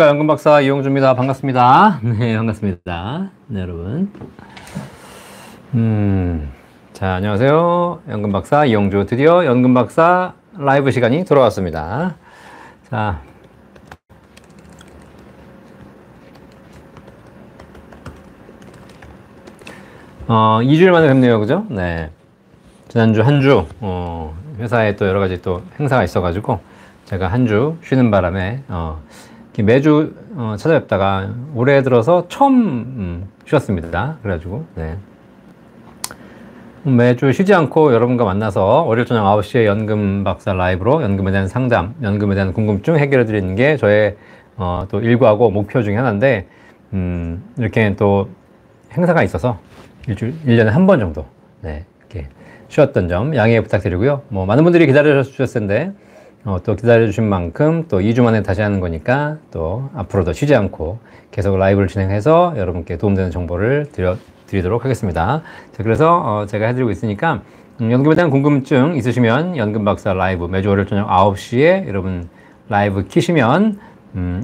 안녕하십니까. 연금박사 이용주입니다. 반갑습니다. 네, 반갑습니다. 네, 여러분. 자, 안녕하세요. 연금박사 이용주. 드디어 연금박사 라이브 시간이 돌아왔습니다. 자. 2주일 만에 뵙네요. 그죠? 네. 지난주 한 주, 회사에 또 여러 가지 또 행사가 있어가지고, 제가 한 주 쉬는 바람에, 매주 찾아뵙다가 올해 들어서 처음 쉬었습니다. 그래가지고 네. 매주 쉬지 않고 여러분과 만나서 월요일 저녁 9시에 연금박사 라이브로 연금에 대한 상담, 연금에 대한 궁금증 해결해 드리는 게 저의 또 일과고 목표 중에 하나인데, 이렇게 또 행사가 있어서 1년에 한 번 정도 네, 이렇게 쉬었던 점 양해 부탁드리고요. 뭐 많은 분들이 기다려 주셨을 텐데 또 기다려주신 만큼 또 2주 만에 다시 하는 거니까 또 앞으로도 쉬지 않고 계속 라이브를 진행해서 여러분께 도움되는 정보를 드리도록 하겠습니다. 자, 그래서 제가 해드리고 있으니까 연금에 대한 궁금증 있으시면 연금박사 라이브 매주 월요일 저녁 9시에 여러분 라이브 키시면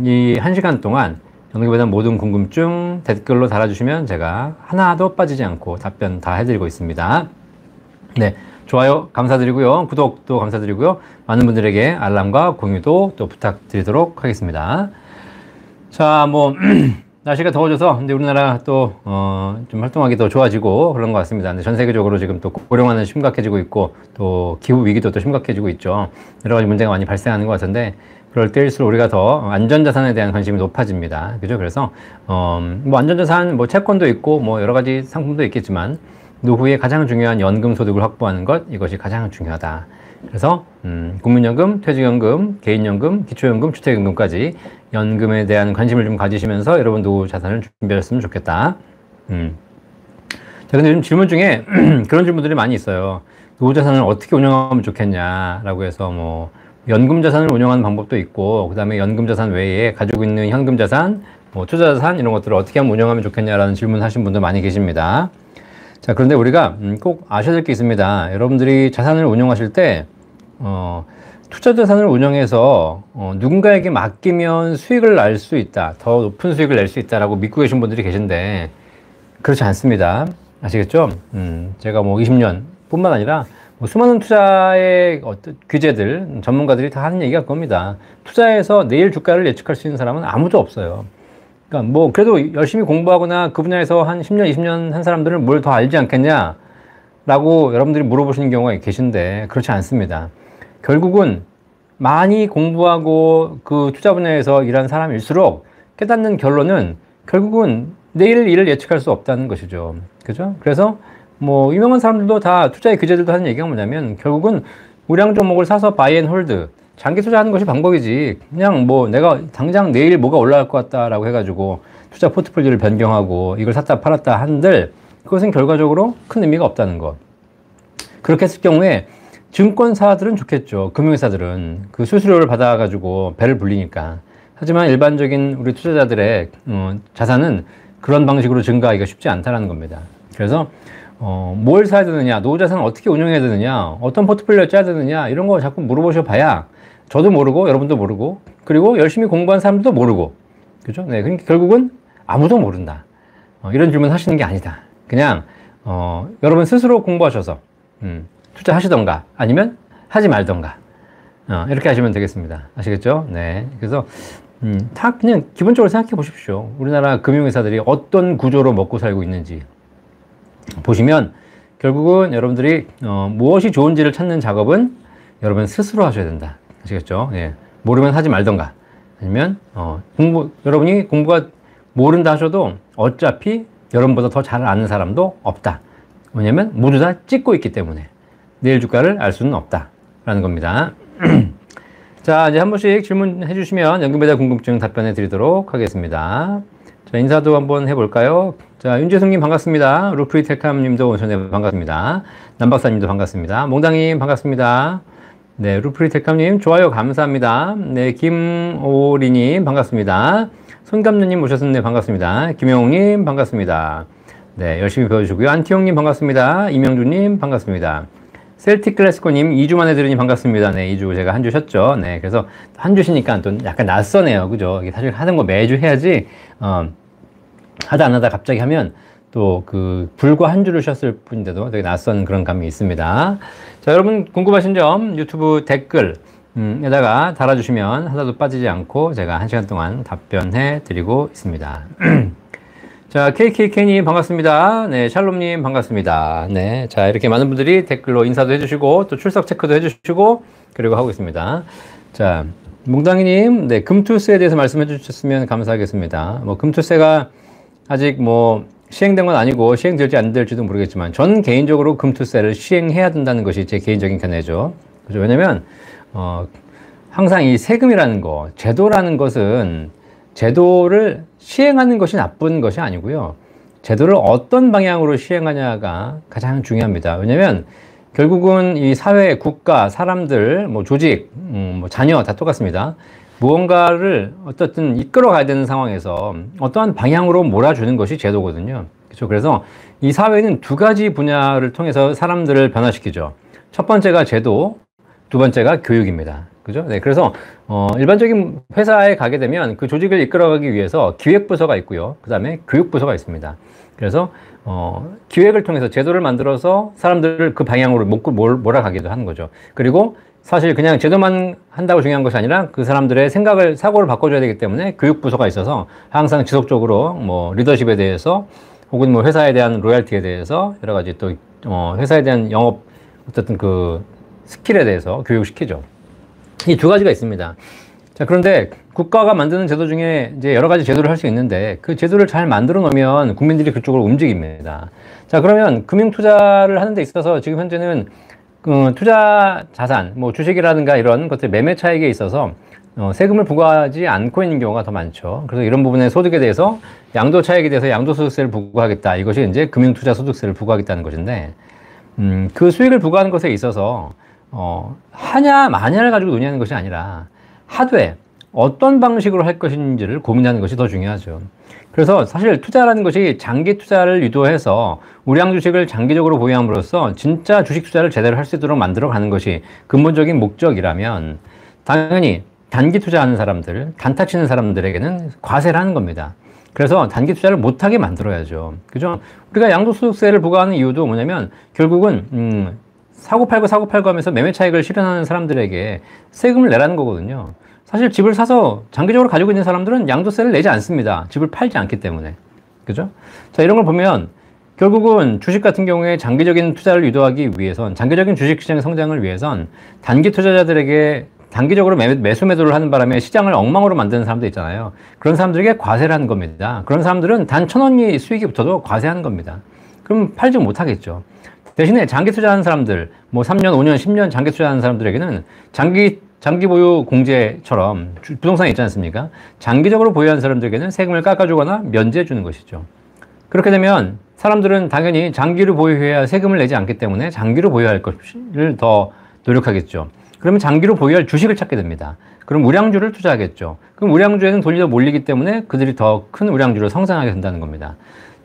이 1시간 동안 연금에 대한 모든 궁금증 댓글로 달아주시면 제가 하나도 빠지지 않고 답변 다 해드리고 있습니다. 네. 좋아요 감사드리고요. 구독도 감사드리고요. 많은 분들에게 알람과 공유도 또 부탁드리도록 하겠습니다. 자, 뭐 날씨가 더워져서 근데 우리나라 또 좀 활동하기 더 좋아지고 그런 것 같습니다. 근데 전 세계적으로 지금 또 고령화는 심각해지고 있고 또 기후 위기도 또 심각해지고 있죠. 여러 가지 문제가 많이 발생하는 것 같은데 그럴 때일수록 우리가 더 안전자산에 대한 관심이 높아집니다. 그죠? 그래서 뭐 안전자산 뭐 채권도 있고 뭐 여러 가지 상품도 있겠지만 노후에 가장 중요한 연금 소득을 확보하는 것, 이것이 가장 중요하다. 그래서 국민연금, 퇴직연금, 개인연금, 기초연금, 주택연금까지 연금에 대한 관심을 좀 가지시면서 여러분 노후 자산을 준비하셨으면 좋겠다. 자, 근데 요즘 질문 중에 그런 질문들이 많이 있어요. 노후 자산을 어떻게 운영하면 좋겠냐라고 해서 뭐 연금 자산을 운영하는 방법도 있고, 그 다음에 연금 자산 외에 가지고 있는 현금 자산, 뭐 투자 자산 이런 것들을 어떻게 하면 운영하면 좋겠냐라는 질문 하신 분들 많이 계십니다. 자, 그런데 우리가 꼭 아셔야 될 게 있습니다. 여러분들이 자산을 운영하실 때 투자 자산을 운영해서 누군가에게 맡기면 수익을 낼 수 있다, 더 높은 수익을 낼 수 있다라고 믿고 계신 분들이 계신데 그렇지 않습니다. 아시겠죠? 제가 뭐 20년 뿐만 아니라 뭐 수많은 투자의 규제들 전문가들이 다 하는 얘기가 그겁니다. 투자해서 내일 주가를 예측할 수 있는 사람은 아무도 없어요. 그러니까 뭐 그래도 열심히 공부하거나 그 분야에서 한 10년, 20년 한 사람들은 뭘 더 알지 않겠냐 라고 여러분들이 물어보시는 경우가 계신데 그렇지 않습니다. 결국은 많이 공부하고 그 투자 분야에서 일한 사람일수록 깨닫는 결론은 결국은 내일 일을 예측할 수 없다는 것이죠. 그죠? 그래서 뭐 유명한 사람들도 다 투자의 규제들도 하는 얘기가 뭐냐면 결국은 우량 종목을 사서 바이 앤 홀드, 장기 투자하는 것이 방법이지 그냥 뭐 내가 당장 내일 뭐가 올라갈 것 같다라고 해가지고 투자 포트폴리오를 변경하고 이걸 샀다 팔았다 한들 그것은 결과적으로 큰 의미가 없다는 것. 그렇게 했을 경우에 증권사들은 좋겠죠. 금융회사들은 그 수수료를 받아가지고 배를 불리니까. 하지만 일반적인 우리 투자자들의 자산은 그런 방식으로 증가하기가 쉽지 않다는 겁니다. 그래서 뭘 사야 되느냐, 노후 자산을 어떻게 운영해야 되느냐, 어떤 포트폴리오를 짜야 되느냐 이런 거 자꾸 물어보셔 봐야 저도 모르고 여러분도 모르고 그리고 열심히 공부한 사람들도 모르고 그죠? 네, 그러니까 결국은 아무도 모른다. 이런 질문 하시는 게 아니다. 그냥 여러분 스스로 공부하셔서 투자하시던가 아니면 하지 말던가 이렇게 하시면 되겠습니다. 아시겠죠? 네. 그래서 다 그냥 기본적으로 생각해 보십시오. 우리나라 금융회사들이 어떤 구조로 먹고 살고 있는지 보시면 결국은 여러분들이 무엇이 좋은지를 찾는 작업은 여러분 스스로 하셔야 된다. 아시겠죠? 예. 모르면 하지 말던가 아니면 여러분이 공부가 모른다 하셔도 어차피 여러분보다 더 잘 아는 사람도 없다. 왜냐면 모두 다 찍고 있기 때문에 내일 주가를 알 수는 없다 라는 겁니다. 자, 이제 한 번씩 질문해 주시면 연금에 대한 궁금증 답변해 드리도록 하겠습니다. 자, 인사도 한번 해볼까요? 자, 윤재승님 반갑습니다. 루프리테캄님도 오셨네. 반갑습니다. 남박사님도 반갑습니다. 몽당님 반갑습니다. 네, 루프리테캄님 좋아요 감사합니다. 네, 김오리님 반갑습니다. 손감루님 오셨네. 반갑습니다. 김영웅님 반갑습니다. 네, 열심히 배워주시고요. 안티용님 반갑습니다. 이명주님 반갑습니다. 셀틱 클래스코님 2주 만에 들으니 반갑습니다. 네, 2주 제가 한 주 쉬었죠. 네, 그래서 한 주 쉬니까 또 약간 낯서네요. 그죠? 사실 하는 거 매주 해야지, 하다 안 하다 갑자기 하면 또 불과 한 주를 쉬었을 뿐인데도 되게 낯선 그런 감이 있습니다. 자, 여러분 궁금하신 점 유튜브 댓글, 에다가 달아주시면 하나도 빠지지 않고 제가 1시간 동안 답변해 드리고 있습니다. 자, KKK님 반갑습니다. 네, 샬롬님 반갑습니다. 네, 자, 이렇게 많은 분들이 댓글로 인사도 해주시고, 또 출석 체크도 해주시고, 그리고 하고 있습니다. 자, 몽당이님, 네, 금투세에 대해서 말씀해 주셨으면 감사하겠습니다. 뭐, 금투세가 아직 뭐, 시행된 건 아니고, 시행될지 안 될지도 모르겠지만, 전 개인적으로 금투세를 시행해야 된다는 것이 제 개인적인 견해죠. 그죠? 왜냐면, 항상 이 세금이라는 거, 제도라는 것은 제도를 시행하는 것이 나쁜 것이 아니고요. 제도를 어떤 방향으로 시행하냐가 가장 중요합니다. 왜냐면 결국은 이 사회, 국가, 사람들, 뭐 조직, 뭐 자녀 다 똑같습니다. 무언가를 어떻든 이끌어 가야 되는 상황에서 어떠한 방향으로 몰아주는 것이 제도거든요. 그렇죠? 그래서 이 사회는 두 가지 분야를 통해서 사람들을 변화시키죠. 첫 번째가 제도, 두 번째가 교육입니다. 그죠? 네, 그래서 일반적인 회사에 가게 되면 그 조직을 이끌어가기 위해서 기획부서가 있고요. 그 다음에 교육부서가 있습니다. 그래서 기획을 통해서 제도를 만들어서 사람들을 그 방향으로 몰아가기도 하는 거죠. 그리고 사실 그냥 제도만 한다고 중요한 것이 아니라 그 사람들의 사고를 바꿔줘야 되기 때문에 교육부서가 있어서 항상 지속적으로 뭐 리더십에 대해서 혹은 뭐 회사에 대한 로열티에 대해서 여러 가지 또 회사에 대한 영업 어쨌든 그 스킬에 대해서 교육시키죠. 이 두 가지가 있습니다. 자, 그런데 국가가 만드는 제도 중에 이제 여러 가지 제도를 할 수 있는데 그 제도를 잘 만들어 놓으면 국민들이 그쪽으로 움직입니다. 자, 그러면 금융 투자를 하는 데 있어서 지금 현재는 투자 자산, 뭐 주식이라든가 이런 것들 매매 차익에 있어서 세금을 부과하지 않고 있는 경우가 더 많죠. 그래서 이런 부분의 소득에 대해서 양도 차익에 대해서 양도소득세를 부과하겠다. 이것이 이제 금융투자 소득세를 부과하겠다는 것인데, 그 수익을 부과하는 것에 있어서 하냐 마냐를 가지고 논의하는 것이 아니라 하되 어떤 방식으로 할 것인지를 고민하는 것이 더 중요하죠. 그래서 사실 투자라는 것이 장기 투자를 유도해서 우량 주식을 장기적으로 보유함으로써 진짜 주식 투자를 제대로 할 수 있도록 만들어 가는 것이 근본적인 목적이라면 당연히 단기 투자하는 사람들, 단타 치는 사람들에게는 과세를 하는 겁니다. 그래서 단기 투자를 못하게 만들어야죠. 그죠? 우리가 양도소득세를 부과하는 이유도 뭐냐면 결국은 사고팔고 하면서 매매 차익을 실현하는 사람들에게 세금을 내라는 거거든요. 사실 집을 사서 장기적으로 가지고 있는 사람들은 양도세를 내지 않습니다. 집을 팔지 않기 때문에. 그죠? 자, 이런 걸 보면 결국은 주식 같은 경우에 장기적인 투자를 유도하기 위해선, 장기적인 주식시장 성장을 위해선 단기 투자자들에게 단기적으로 매수 매도를 하는 바람에 시장을 엉망으로 만드는 사람들 있잖아요. 그런 사람들에게 과세를 하는 겁니다. 그런 사람들은 단 1,000원이 수익이 붙어도 과세하는 겁니다. 그럼 팔지 못하겠죠. 대신에 장기 투자하는 사람들, 뭐 3년, 5년, 10년 장기 투자하는 사람들에게는 장기 보유 공제처럼 부동산이 있지 않습니까? 장기적으로 보유하는 사람들에게는 세금을 깎아주거나 면제해 주는 것이죠. 그렇게 되면 사람들은 당연히 장기로 보유해야 세금을 내지 않기 때문에 장기로 보유할 것을 더 노력하겠죠. 그러면 장기로 보유할 주식을 찾게 됩니다. 그럼 우량주를 투자하겠죠. 그럼 우량주에는 돈이 더 몰리기 때문에 그들이 더 큰 우량주를 성장하게 된다는 겁니다.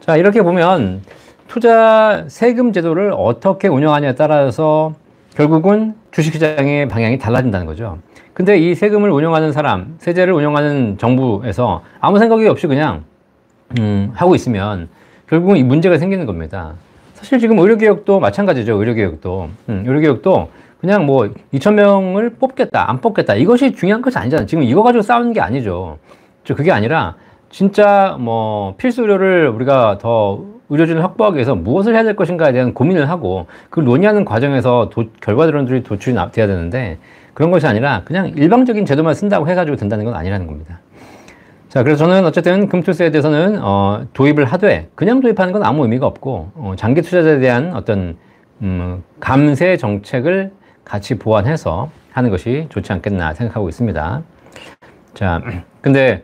자, 이렇게 보면 투자 세금 제도를 어떻게 운영하냐에 따라서 결국은 주식시장의 방향이 달라진다는 거죠. 근데 이 세금을 운영하는 사람, 세제를 운영하는 정부에서 아무 생각이 없이 그냥 하고 있으면 결국은 이 문제가 생기는 겁니다. 사실 지금 의료개혁도 마찬가지죠. 의료개혁도 그냥 뭐 2,000명을 뽑겠다, 안 뽑겠다, 이것이 중요한 것이 아니잖아요. 지금 이거 가지고 싸우는 게 아니죠. 그게 아니라 진짜 뭐 필수 의료를 우리가 더 의료진을 확보하기 위해서 무엇을 해야 될 것인가에 대한 고민을 하고 그 논의하는 과정에서 결과들이 도출이 돼야 되는데 그런 것이 아니라 그냥 일방적인 제도만 쓴다고 해가지고 된다는 건 아니라는 겁니다. 자, 그래서 저는 어쨌든 금투세에 대해서는 도입을 하되 그냥 도입하는 건 아무 의미가 없고 장기 투자자에 대한 어떤 감세 정책을 같이 보완해서 하는 것이 좋지 않겠나 생각하고 있습니다. 자, 근데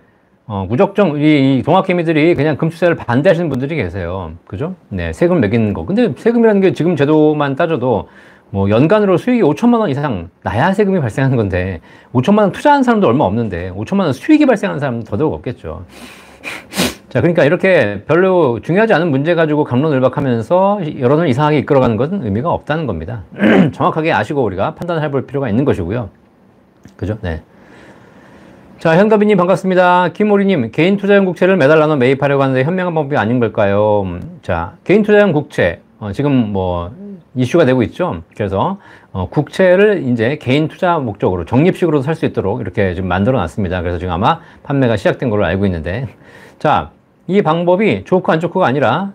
무작정 이 동학개미들이 그냥 금투세를 반대하시는 분들이 계세요. 그죠? 네, 세금 매기는 거. 근데 세금이라는 게 지금 제도만 따져도 뭐 연간으로 수익이 5천만 원 이상 나야 세금이 발생하는 건데 5천만 원 투자하는 사람도 얼마 없는데 5천만 원 수익이 발생하는 사람은 더더욱 없겠죠. 자, 그러니까 이렇게 별로 중요하지 않은 문제 가지고 갑론을박하면서 여론을 이상하게 이끌어가는 것은 의미가 없다는 겁니다. 정확하게 아시고 우리가 판단을 해볼 필요가 있는 것이고요. 그죠? 네. 자, 현가비님 반갑습니다. 김오리님, 개인 투자용 국채를 매달 나눠 매입하려고 하는데 현명한 방법이 아닌 걸까요? 자, 개인 투자용 국채, 지금 뭐, 이슈가 되고 있죠. 그래서, 국채를 이제 개인 투자 목적으로 적립식으로 살 수 있도록 이렇게 지금 만들어 놨습니다. 그래서 지금 아마 판매가 시작된 걸로 알고 있는데. 자, 이 방법이 좋고 안 좋고가 아니라,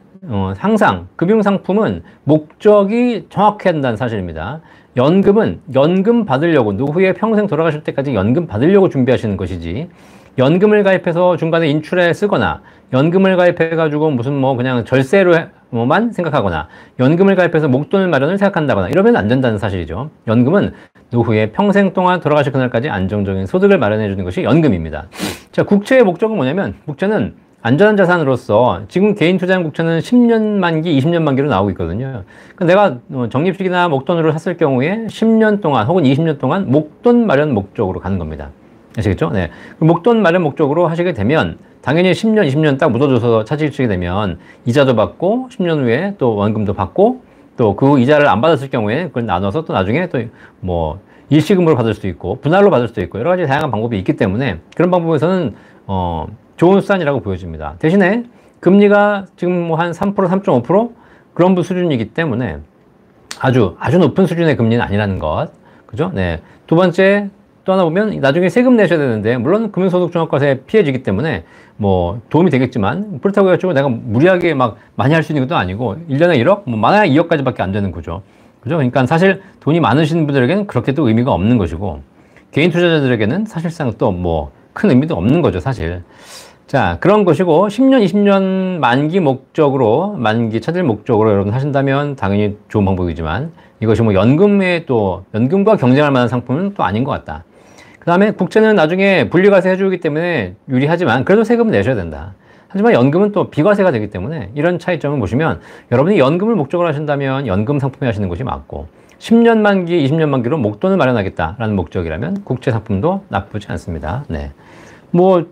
항상 금융상품은 목적이 정확해야 한다는 사실입니다. 연금은 연금 받으려고 노후에 평생 돌아가실 때까지 연금 받으려고 준비하시는 것이지 연금을 가입해서 중간에 인출에 쓰거나 연금을 가입해 가지고 무슨 뭐 그냥 절세로만 생각하거나 연금을 가입해서 목돈을 마련을 생각한다거나 이러면 안 된다는 사실이죠. 연금은 노후에 평생 동안 돌아가실 그날까지 안정적인 소득을 마련해 주는 것이 연금입니다. 자, 국채의 목적은 뭐냐면 국채는 안전한 자산으로서 지금 개인 투자한 국채는 10년 만기, 20년 만기로 나오고 있거든요. 내가 적립식이나 목돈으로 샀을 경우에 10년 동안 혹은 20년 동안 목돈 마련 목적으로 가는 겁니다. 아시겠죠? 네. 목돈 마련 목적으로 하시게 되면 당연히 10년, 20년 딱 묻어줘서 차지시게 되면 이자도 받고 10년 후에 또 원금도 받고 또 그 이자를 안 받았을 경우에 그걸 나눠서 또 나중에 또 뭐 일시금으로 받을 수도 있고 분할로 받을 수도 있고 여러 가지 다양한 방법이 있기 때문에 그런 방법에서는 좋은 수단이라고 보여집니다. 대신에 금리가 지금 뭐 한 3%, 3.5% 그런 수준이기 때문에 아주 높은 수준의 금리는 아니라는 것. 그죠? 네. 두 번째, 또 하나 보면 나중에 세금 내셔야 되는데, 물론 금융소득종합과세 피해지기 때문에 뭐 도움이 되겠지만, 그렇다고 해가지고 내가 무리하게 막 많이 할 수 있는 것도 아니고, 1년에 1억? 뭐 많아야 2억까지밖에 안 되는 거죠. 그죠? 그러니까 사실 돈이 많으신 분들에게는 그렇게 또 의미가 없는 것이고, 개인 투자자들에게는 사실상 또 뭐 큰 의미도 없는 거죠, 사실. 자, 그런 것이고 10년, 20년 만기 목적으로 만기 차질 목적으로 여러분 하신다면 당연히 좋은 방법이지만 이것이 뭐 연금과 경쟁할 만한 상품은 또 아닌 것 같다. 그 다음에 국채는 나중에 분리과세 해주기 때문에 유리하지만 그래도 세금을 내셔야 된다. 하지만 연금은 또 비과세가 되기 때문에 이런 차이점을 보시면 여러분이 연금을 목적으로 하신다면 연금 상품에 하시는 것이 맞고 10년 만기, 20년 만기로 목돈을 마련하겠다라는 목적이라면 국채 상품도 나쁘지 않습니다. 네. 뭐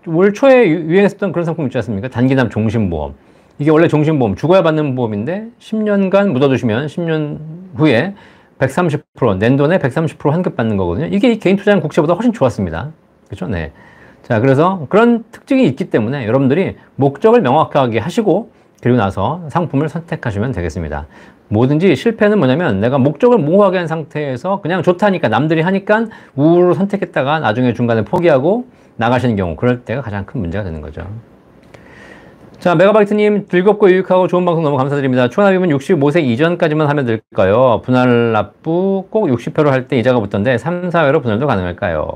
올 초에 유행했었던 그런 상품 있지 않습니까? 단기납 종신보험. 이게 원래 종신보험, 죽어야 받는 보험인데 10년간 묻어두시면 10년 후에 130%, 낸돈에 130% 환급 받는 거거든요. 이게 개인 투자형 국채보다 훨씬 좋았습니다. 그렇죠? 네. 자, 그래서 그런 특징이 있기 때문에 여러분들이 목적을 명확하게 하시고 그리고 나서 상품을 선택하시면 되겠습니다. 뭐든지 실패는 뭐냐면 내가 목적을 모호하게 한 상태에서 그냥 좋다니까 남들이 하니까 우로 선택했다가 나중에 중간에 포기하고 나가시는 경우 그럴 때가 가장 큰 문제가 되는 거죠. 자, 메가바이트님 즐겁고 유익하고 좋은 방송 너무 감사드립니다. 추가납입은 65세 이전까지만 하면 될까요? 분할 납부 꼭 60회로 할 때 이자가 붙던데 3, 4회로 분할도 가능할까요?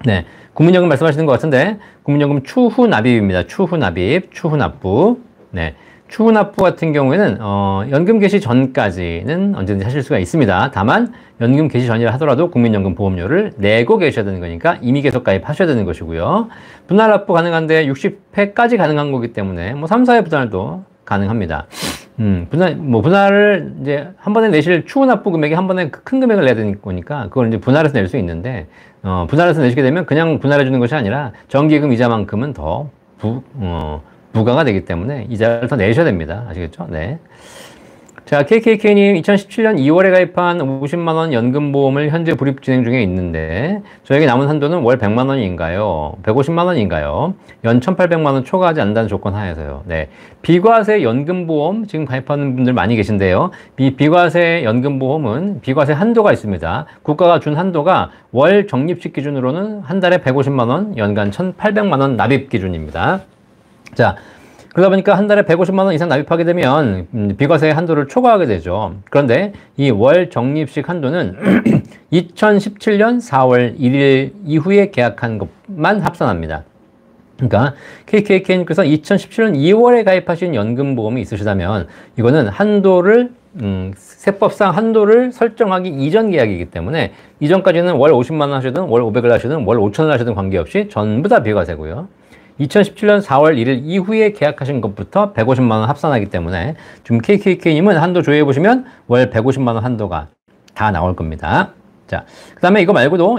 네, 국민연금 말씀하시는 것 같은데 국민연금 추후 납입입니다. 추후 납입, 추후 납부. 네, 추후 납부 같은 경우에는 연금 개시 전까지는 언제든지 하실 수가 있습니다. 다만 연금 개시 전이라 하더라도 국민연금 보험료를 내고 계셔야 되는 거니까 이미 계속 가입하셔야 되는 것이고요. 분할 납부 가능한데 60회까지 가능한 거기 때문에 뭐 3, 4회 분할도 가능합니다. 분할을 이제 한 번에 내실 추후 납부 금액이 한 번에 큰 금액을 내야 되는 거니까 그걸 이제 분할해서 낼 수 있는데 분할해서 내시게 되면 그냥 분할해 주는 것이 아니라 정기금 이자만큼은 더 부과가 되기 때문에 이자를 더 내셔야 됩니다. 아시겠죠? 네. 자, KKK님 2017년 2월에 가입한 50만원 연금보험을 현재 불입 진행 중에 있는데 저에게 남은 한도는 월 100만원인가요? 150만원인가요? 연 1800만원 초과하지 않는다는 조건 하에서요. 네. 비과세 연금보험 지금 가입하는 분들 많이 계신데요. 비과세 연금보험은 비과세 한도가 있습니다. 국가가 준 한도가 월 적립식 기준으로는 한 달에 150만원, 연간 1800만원 납입 기준입니다. 자, 그러다 보니까 한 달에 150만원 이상 납입하게 되면 비과세 한도를 초과하게 되죠. 그런데 이 월 적립식 한도는 2017년 4월 1일 이후에 계약한 것만 합산합니다. 그러니까 KKK님께서 2017년 2월에 가입하신 연금보험이 있으시다면 이거는 한도를 세법상 한도를 설정하기 이전 계약이기 때문에 이전까지는 월 50만원 하시든 월 500을 하시든 월 5천을 하시든 관계없이 전부 다 비과세고요. 2017년 4월 1일 이후에 계약하신 것부터 150만원 합산하기 때문에 지금 KKK님은 한도 조회해보시면 월 150만원 한도가 다 나올 겁니다. 자, 그 다음에 이거 말고도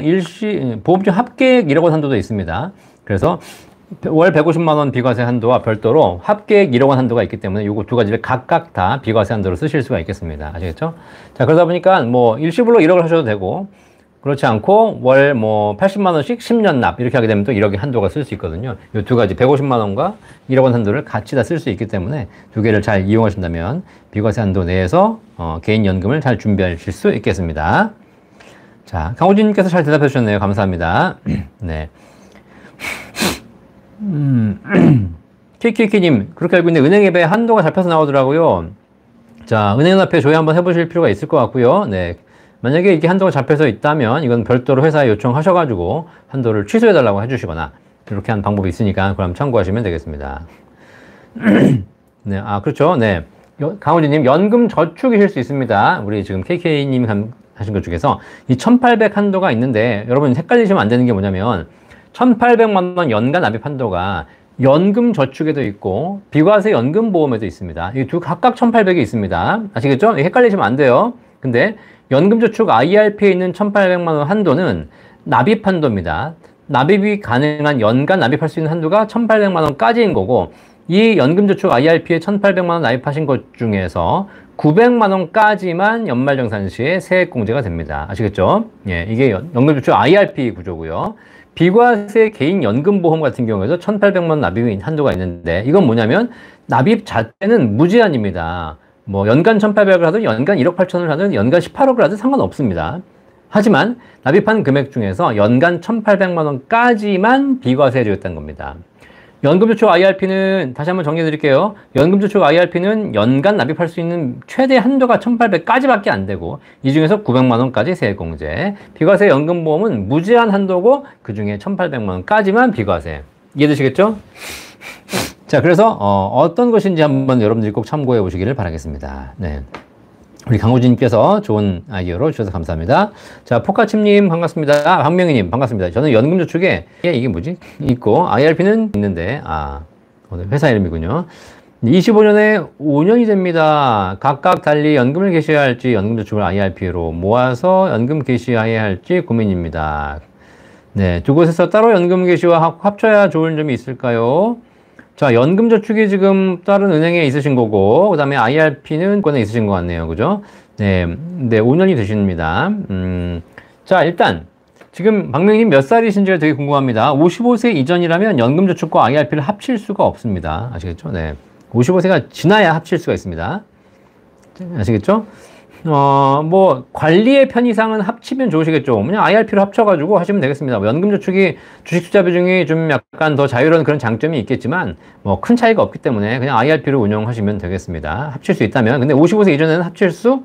보험료 합계액 1억 원 한도도 있습니다. 그래서 월 150만 원 비과세 한도와 별도로 합계액 1억 원 한도가 있기 때문에 요거 두 가지를 각각 다 비과세 한도로 쓰실 수가 있겠습니다. 아시겠죠? 자, 그러다 보니까 뭐 일시불로 1억을 하셔도 되고, 그렇지 않고 월 뭐 80만 원씩 10년 납 이렇게 하게 되면 또 1억의 한도가 쓸 수 있거든요. 이 두 가지 150만 원과 1억 원 한도를 같이 다 쓸 수 있기 때문에 두 개를 잘 이용하신다면 비과세 한도 내에서 개인 연금을 잘 준비하실 수 있겠습니다. 자, 강호진님께서 잘 대답해 주셨네요. 감사합니다. 네. 키키키님, 그렇게 알고 있는데 은행 앱에 한도가 잡혀서 나오더라고요. 자, 은행연합회 조회 한번 해보실 필요가 있을 것 같고요. 네. 만약에 이게 한도가 잡혀서 있다면 이건 별도로 회사에 요청하셔가지고 한도를 취소해달라고 해주시거나 이렇게 한 방법이 있으니까 그럼 참고하시면 되겠습니다. 네, 아, 그렇죠. 네. 강호진님, 연금 저축이실 수 있습니다. 우리 지금 KK님 하신 것 중에서 이 1800 한도가 있는데 여러분 헷갈리시면 안 되는 게 뭐냐면 1800만 원 연간 납입 한도가 연금 저축에도 있고 비과세 연금 보험에도 있습니다. 이 두 각각 1800이 있습니다. 아시겠죠? 헷갈리시면 안 돼요. 근데 연금저축 IRP에 있는 1,800만 원 한도는 납입 한도입니다. 납입이 가능한 연간 납입할 수 있는 한도가 1,800만 원까지인 거고 이 연금저축 IRP에 1,800만 원 납입하신 것 중에서 900만 원까지만 연말정산 시에 세액공제가 됩니다. 아시겠죠? 예, 이게 연금저축 IRP 구조고요. 비과세 개인연금보험 같은 경우에도 1,800만 원 납입 한도가 있는데 이건 뭐냐면 납입 자체는 무제한입니다. 뭐 연간 1,800을 하든 연간 1억 8천을 하든 연간 18억을 하든 상관없습니다. 하지만 납입한 금액 중에서 연간 1,800만 원까지만 비과세해 주겠다는 겁니다. 연금저축 IRP는 다시 한번 정리해 드릴게요. 연금저축 IRP는 연간 납입할 수 있는 최대 한도가 1,800까지밖에 안 되고 이 중에서 900만 원까지 세액공제. 비과세 연금보험은 무제한 한도고 그 중에 1,800만 원까지만 비과세. 이해되시겠죠? 자, 그래서 어떤 것인지 한번 여러분들이 꼭 참고해 보시기를 바라겠습니다. 네. 우리 강호진님께서 좋은 아이디어로 주셔서 감사합니다. 자, 포카칩님 반갑습니다. 박명희님 반갑습니다. 저는 연금저축에 이게 뭐지? 있고 IRP는 있는데 오늘 회사 이름이군요. 25년에 5년이 됩니다. 각각 달리 연금을 개시해야 할지 연금저축을 IRP로 모아서 연금 개시해야 할지 고민입니다. 네, 두 곳에서 따로 연금 개시와 합쳐야 좋은 점이 있을까요? 자, 연금저축이 지금 다른 은행에 있으신 거고, 그 다음에 IRP는 권에 있으신 것 같네요. 그죠? 네, 5년이 되십니다. 자, 일단, 지금 박명희님 몇 살이신지가 되게 궁금합니다. 55세 이전이라면 연금저축과 IRP를 합칠 수가 없습니다. 아시겠죠? 네. 55세가 지나야 합칠 수가 있습니다. 아시겠죠? 뭐, 관리의 편의상은 합치면 좋으시겠죠. 그냥 IRP로 합쳐가지고 하시면 되겠습니다. 연금저축이 주식 투자 비중이 좀 약간 더 자유로운 그런 장점이 있겠지만, 뭐, 큰 차이가 없기 때문에 그냥 IRP로 운영하시면 되겠습니다. 합칠 수 있다면. 근데 55세 이전에는 합칠 수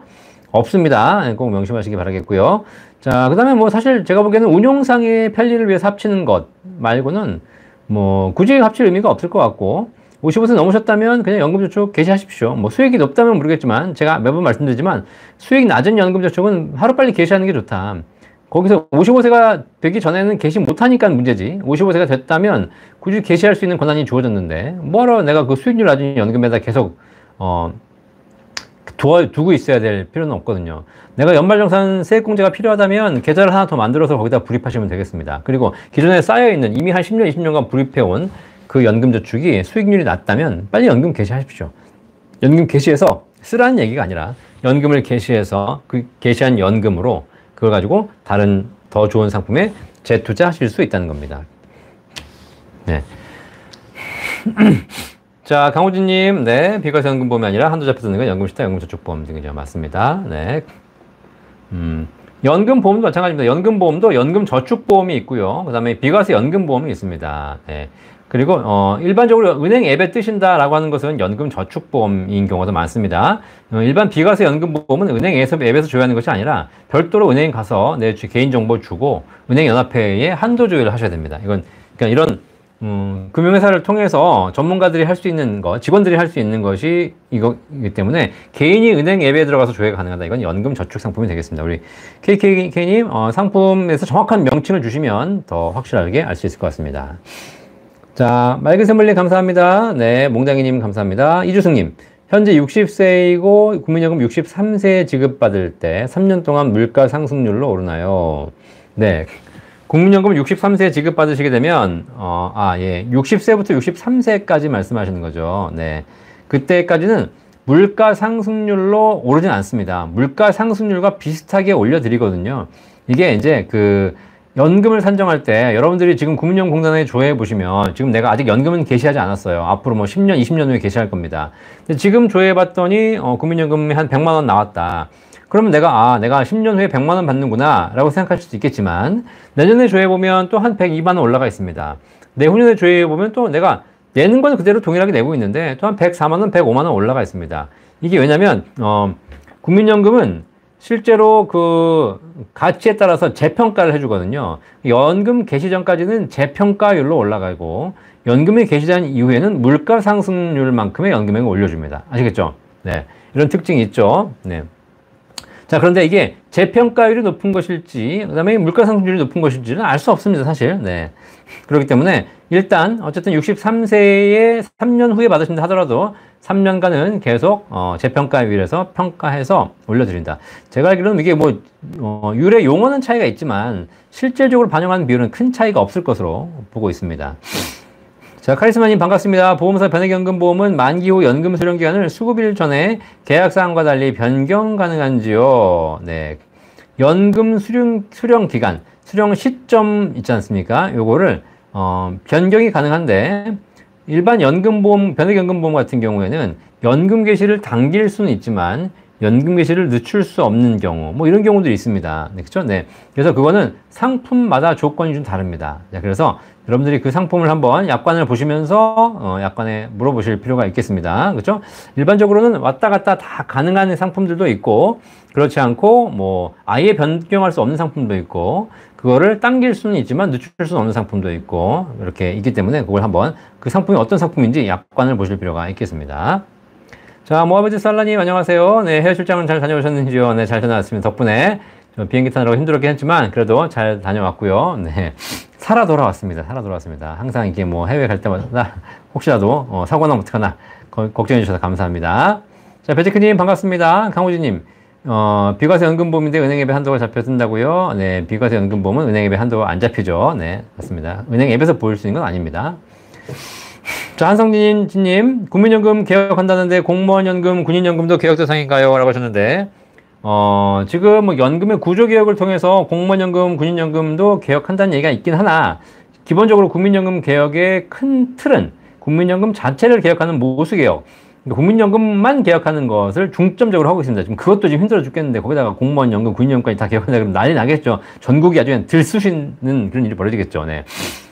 없습니다. 꼭 명심하시기 바라겠고요. 자, 그 다음에 뭐, 사실 제가 보기에는 운용상의 편리를 위해서 합치는 것 말고는 뭐, 굳이 합칠 의미가 없을 것 같고, 55세 넘으셨다면 그냥 연금저축 개시하십시오. 뭐 수익이 높다면 모르겠지만 제가 매번 말씀드리지만 수익 낮은 연금저축은 하루빨리 개시하는 게 좋다. 거기서 55세가 되기 전에는 개시 못하니까 문제지. 55세가 됐다면 굳이 개시할 수 있는 권한이 주어졌는데 뭐하러 내가 그 수익률 낮은 연금에다 계속 두고 있어야 될 필요는 없거든요. 내가 연말정산 세액공제가 필요하다면 계좌를 하나 더 만들어서 거기다 불입하시면 되겠습니다. 그리고 기존에 쌓여있는 이미 한 10년, 20년간 불입해온 그 연금저축이 수익률이 낮다면 빨리 연금 개시하십시오. 연금 개시해서 쓰라는 얘기가 아니라 연금을 개시해서 그 개시한 연금으로 그걸 가지고 다른 더 좋은 상품에 재투자하실 수 있다는 겁니다. 네. 자, 강호진님, 네, 비과세 연금보험이 아니라 한도 잡혀서 드는 건 연금시타 연금저축보험 등이죠. 맞습니다. 네. 연금보험도 마찬가지입니다. 연금보험도 연금저축보험이 있고요. 그 다음에 비과세 연금보험이 있습니다. 네. 그리고 일반적으로 은행 앱에 뜨신다라고 하는 것은 연금저축보험인 경우가 많습니다. 일반 비과세 연금보험은 은행 앱에서 조회하는 것이 아니라 별도로 은행 가서 내 개인정보 주고 은행연합회에 한도 조회를 하셔야 됩니다. 그러니까 이런 금융회사를 통해서 전문가들이 할 수 있는 것, 직원들이 할 수 있는 것이 이거이기 때문에 개인이 은행 앱에 들어가서 조회가 가능하다. 이건 연금저축 상품이 되겠습니다. 우리 KK님 상품에서 정확한 명칭을 주시면 더 확실하게 알 수 있을 것 같습니다. 자, 맑은 샘물님 감사합니다. 네, 몽장이님 감사합니다. 이주승님, 현재 60세이고 국민연금 63세 지급받을 때 3년 동안 물가 상승률로 오르나요? 네, 국민연금 63세 지급받으시게 되면, 예. 60세부터 63세까지 말씀하시는 거죠. 네. 그때까지는 물가 상승률로 오르진 않습니다. 물가 상승률과 비슷하게 올려드리거든요. 이게 이제 연금을 산정할 때 여러분들이 지금 국민연금공단에 조회해 보시면 지금 내가 아직 연금은 개시하지 않았어요. 앞으로 뭐 10년, 20년 후에 개시할 겁니다. 근데 지금 조회해 봤더니 국민연금이 한 100만 원 나왔다. 그러면 내가 10년 후에 100만 원 받는구나 라고 생각할 수도 있겠지만 내년에 조회해 보면 또 한 102만 원 올라가 있습니다. 내후년에 조회해 보면 또 내가 내는 건 그대로 동일하게 내고 있는데 또 한 104만 원, 105만 원 올라가 있습니다. 이게 왜냐면 국민연금은 실제로 가치에 따라서 재평가를 해주거든요. 연금 개시 전까지는 재평가율로 올라가고 연금이 개시된 이후에는 물가 상승률만큼의 연금액을 올려줍니다. 아시겠죠? 네. 이런 특징이 있죠. 네. 자, 그런데 이게 재평가율이 높은 것일지, 그 다음에 물가 상승률이 높은 것일지는 알 수 없습니다, 사실. 네. 그렇기 때문에 일단 어쨌든 63세에 3년 후에 받으신다 하더라도 3년간은 계속 재평가율에서 평가해서 올려드린다. 제가 알기로는 이게 율의 용어는 차이가 있지만 실질적으로 반영하는 비율은 큰 차이가 없을 것으로 보고 있습니다. 자, 카리스마님 반갑습니다. 보험사 변액연금보험은 만기 후 연금 수령 기간을 수급일 전에 계약사항과 달리 변경 가능한지요? 네. 연금 수령 기간, 수령 시점 있지 않습니까? 요거를 변경이 가능한데 일반 연금보험, 변액연금보험 같은 경우에는 연금 개시를 당길 수는 있지만 연금 개시를 늦출 수 없는 경우, 뭐 이런 경우들이 있습니다. 네, 그렇죠? 네. 그래서 그거는 상품마다 조건이 좀 다릅니다. 네, 그래서 여러분들이 그 상품을 한번 약관을 보시면서 약관에 물어보실 필요가 있겠습니다. 그렇죠? 일반적으로는 왔다 갔다 다 가능한 상품들도 있고 그렇지 않고 뭐 아예 변경할 수 없는 상품도 있고 그거를 당길 수는 있지만 늦출 수는 없는 상품도 있고 이렇게 있기 때문에 그걸 한번 그 상품이 어떤 상품인지 약관을 보실 필요가 있겠습니다. 자, 모하베드 살라님 안녕하세요. 네, 해외 출장은 잘 다녀오셨는지요? 네, 잘 다녀왔습니다. 덕분에 비행기 타느라고 힘들었긴 했지만 그래도 잘 다녀왔고요. 네, 살아 돌아왔습니다. 항상 이게 뭐 해외 갈 때마다 혹시라도 사고 나면 어떡하나 걱정해 주셔서 감사합니다. 자, 배테크님 반갑습니다. 강호진님, 비과세 연금보험인데 은행 앱에 한도가 잡혀 뜬다고요? 네, 비과세 연금보험은 은행 앱에 한도가 안 잡히죠. 네, 맞습니다. 은행 앱에서 보일 수 있는 건 아닙니다. 자, 한성진님, 국민연금 개혁한다는데 공무원연금, 군인연금도 개혁 대상인가요? 라고 하셨는데, 지금 뭐 연금의 구조 개혁을 통해서 공무원연금, 군인연금도 개혁한다는 얘기가 있긴 하나, 기본적으로 국민연금 개혁의 큰 틀은 국민연금 자체를 개혁하는 모수 개혁, 국민연금만 개혁하는 것을 중점적으로 하고 있습니다. 지금 그것도 지금 힘들어 죽겠는데, 거기다가 공무원연금, 군인연금까지 다 개혁한다 그러면 난리 나겠죠. 전국이 아주 그냥 들쑤시는 그런 일이 벌어지겠죠. 네.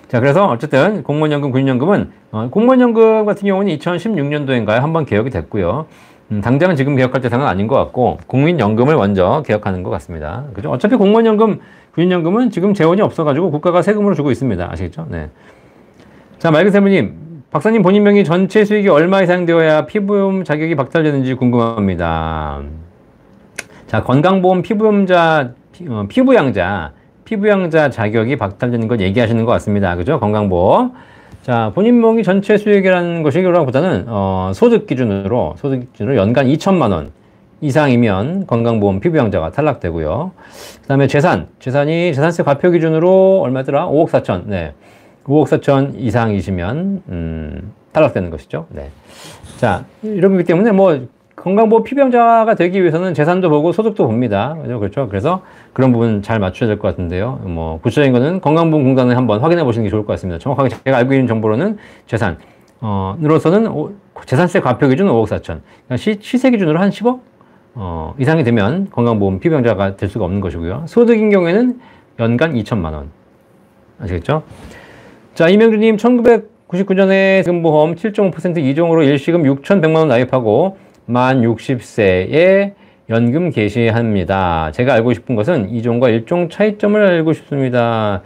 자, 그래서 어쨌든 공무원연금, 군인연금은 공무원연금 같은 경우는 2016년도인가요? 한번 개혁이 됐고요. 당장은 지금 개혁할 대상은 아닌 것 같고 국민연금을 먼저 개혁하는 것 같습니다. 그죠? 어차피 공무원연금, 군인연금은 지금 재원이 없어가지고 국가가 세금으로 주고 있습니다. 아시겠죠? 네. 자, 맑은세무님, 박사님 본인 명의 전체 수익이 얼마 이상 되어야 피부염 자격이 박탈되는지 궁금합니다. 자, 건강보험 피부양자 자격이 박탈되는 것 얘기하시는 것 같습니다. 그죠? 건강보험. 자, 본인 명의 전체 수익이라는 것이 그거보다는, 소득 기준으로 연간 2천만 원 이상이면 건강보험 피부양자가 탈락되고요. 그 다음에 재산이 재산세 과표 기준으로 얼마더라? 5억 4천. 네. 5억 4천 이상이시면, 탈락되는 것이죠. 네. 자, 이런 거기 때문에 건강보험 피부양자가 되기 위해서는 재산도 보고 소득도 봅니다. 그렇죠? 그래서 그런 부분 잘 맞춰야 될 것 같은데요. 구체적인 거는 건강보험공단을 한번 확인해 보시는 게 좋을 것 같습니다. 정확하게 제가 알고 있는 정보로는 재산으로서는 재산세 과표 기준 5억 4천. 그러니까 시세 기준으로 한 10억? 이상이 되면 건강보험 피부양자가 될 수가 없는 것이고요. 소득인 경우에는 연간 2천만 원. 아시겠죠? 자, 이명주님, 1999년에 세금보험 7.5% 2종으로 일시금 6,100만 원 납입하고 만 60세에 연금 개시합니다. 제가 알고 싶은 것은 2종과 1종 차이점을 알고 싶습니다.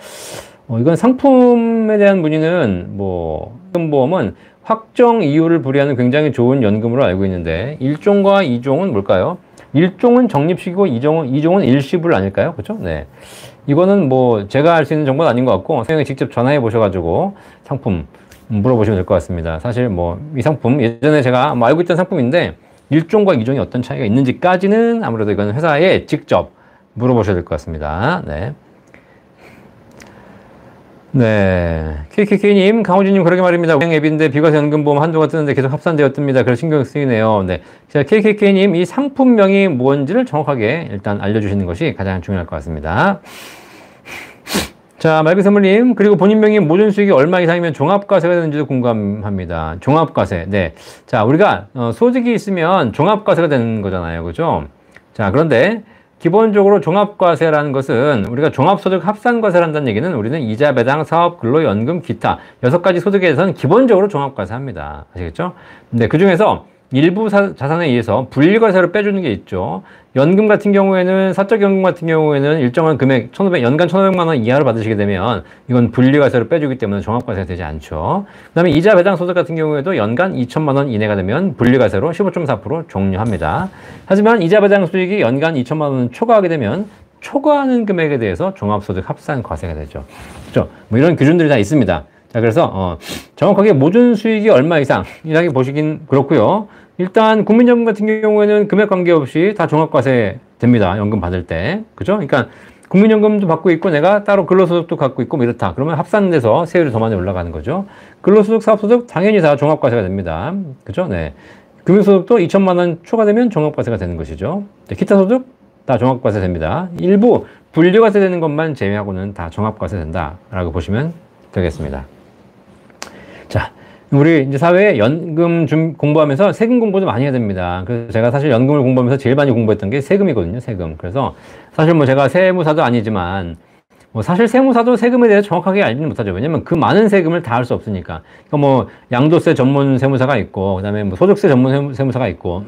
이건 상품에 대한 문의는 연금보험은 확정 이유를 부리하는 굉장히 좋은 연금으로 알고 있는데 1종과 2종은 뭘까요? 1종은 적립식이고 2종은 일시불 아닐까요? 그렇죠? 네. 이거는 제가 알 수 있는 정보는 아닌 것 같고 선생님이 직접 전화해 보셔가지고 상품 물어보시면 될 것 같습니다. 사실 이 상품 예전에 제가 알고 있던 상품인데 1종과 2종이 어떤 차이가 있는지까지는 아무래도 이건 회사에 직접 물어보셔야 될 것 같습니다. 네. 네. KKK님, 강호진님, 그러게 말입니다. 은행 앱인데 비과세연금보험 한도가 뜨는데 계속 합산되어 뜹니다. 그래서 신경 쓰이네요. 네. 자, KKK님, 이 상품명이 뭔지를 정확하게 일단 알려주시는 것이 가장 중요할 것 같습니다. 자, 말그선물님, 그리고 본인명의 모든 수익이 얼마 이상이면 종합과세가 되는지도 궁금합니다. 종합과세. 네. 자, 우리가 소득이 있으면 종합과세가 되는 거잖아요. 그죠? 자, 그런데 기본적으로 종합과세라는 것은 우리가 종합소득 합산과세를 한다는 얘기는 우리는 이자, 배당, 사업, 근로, 연금, 기타 6가지 소득에 대해서는 기본적으로 종합과세 합니다. 아시겠죠? 근데 그 중에서 일부 자산에 의해서 분리과세를 빼주는 게 있죠. 연금 같은 경우에는, 사적연금 같은 경우에는 일정한 금액, 연간 1,500만 원 이하를 받으시게 되면 이건 분리과세를 빼주기 때문에 종합과세가 되지 않죠. 그 다음에 이자, 배당, 소득 같은 경우에도 연간 2,000만 원 이내가 되면 분리과세로 15.4% 종료합니다. 하지만 이자, 배당 수익이 연간 2,000만 원을 초과하게 되면 초과하는 금액에 대해서 종합소득 합산과세가 되죠. 그렇죠? 뭐 이런 기준들이 다 있습니다. 자, 그래서 정확하게 모든 수익이 얼마 이상이라고 보시긴 그렇고요. 일단 국민연금 같은 경우에는 금액 관계없이 다 종합과세 됩니다. 연금 받을 때. 그죠? 그러니까 국민연금도 받고 있고 내가 따로 근로소득도 갖고 있고 뭐 이렇다. 그러면 합산돼서 세율이 더 많이 올라가는 거죠. 근로소득, 사업소득 당연히 다 종합과세가 됩니다. 그죠? 네. 금융소득도 2,000만 원 초과되면 종합과세가 되는 것이죠. 네, 기타 소득 다 종합과세 됩니다. 일부 분류과세 되는 것만 제외하고는 다 종합과세 된다라고 보시면 되겠습니다. 자, 우리 이제 사회에 연금 공부하면서 세금 공부도 많이 해야 됩니다. 그래서 제가 사실 연금을 공부하면서 제일 많이 공부했던 게 세금이거든요, 세금. 그래서 사실 뭐 제가 세무사도 아니지만 뭐 사실 세무사도 세금에 대해서 정확하게 알지는 못하죠. 왜냐면 그 많은 세금을 다 할 수 없으니까. 그러니까 뭐 양도세 전문 세무사가 있고, 그 다음에 뭐 소득세 전문 세무사가 있고,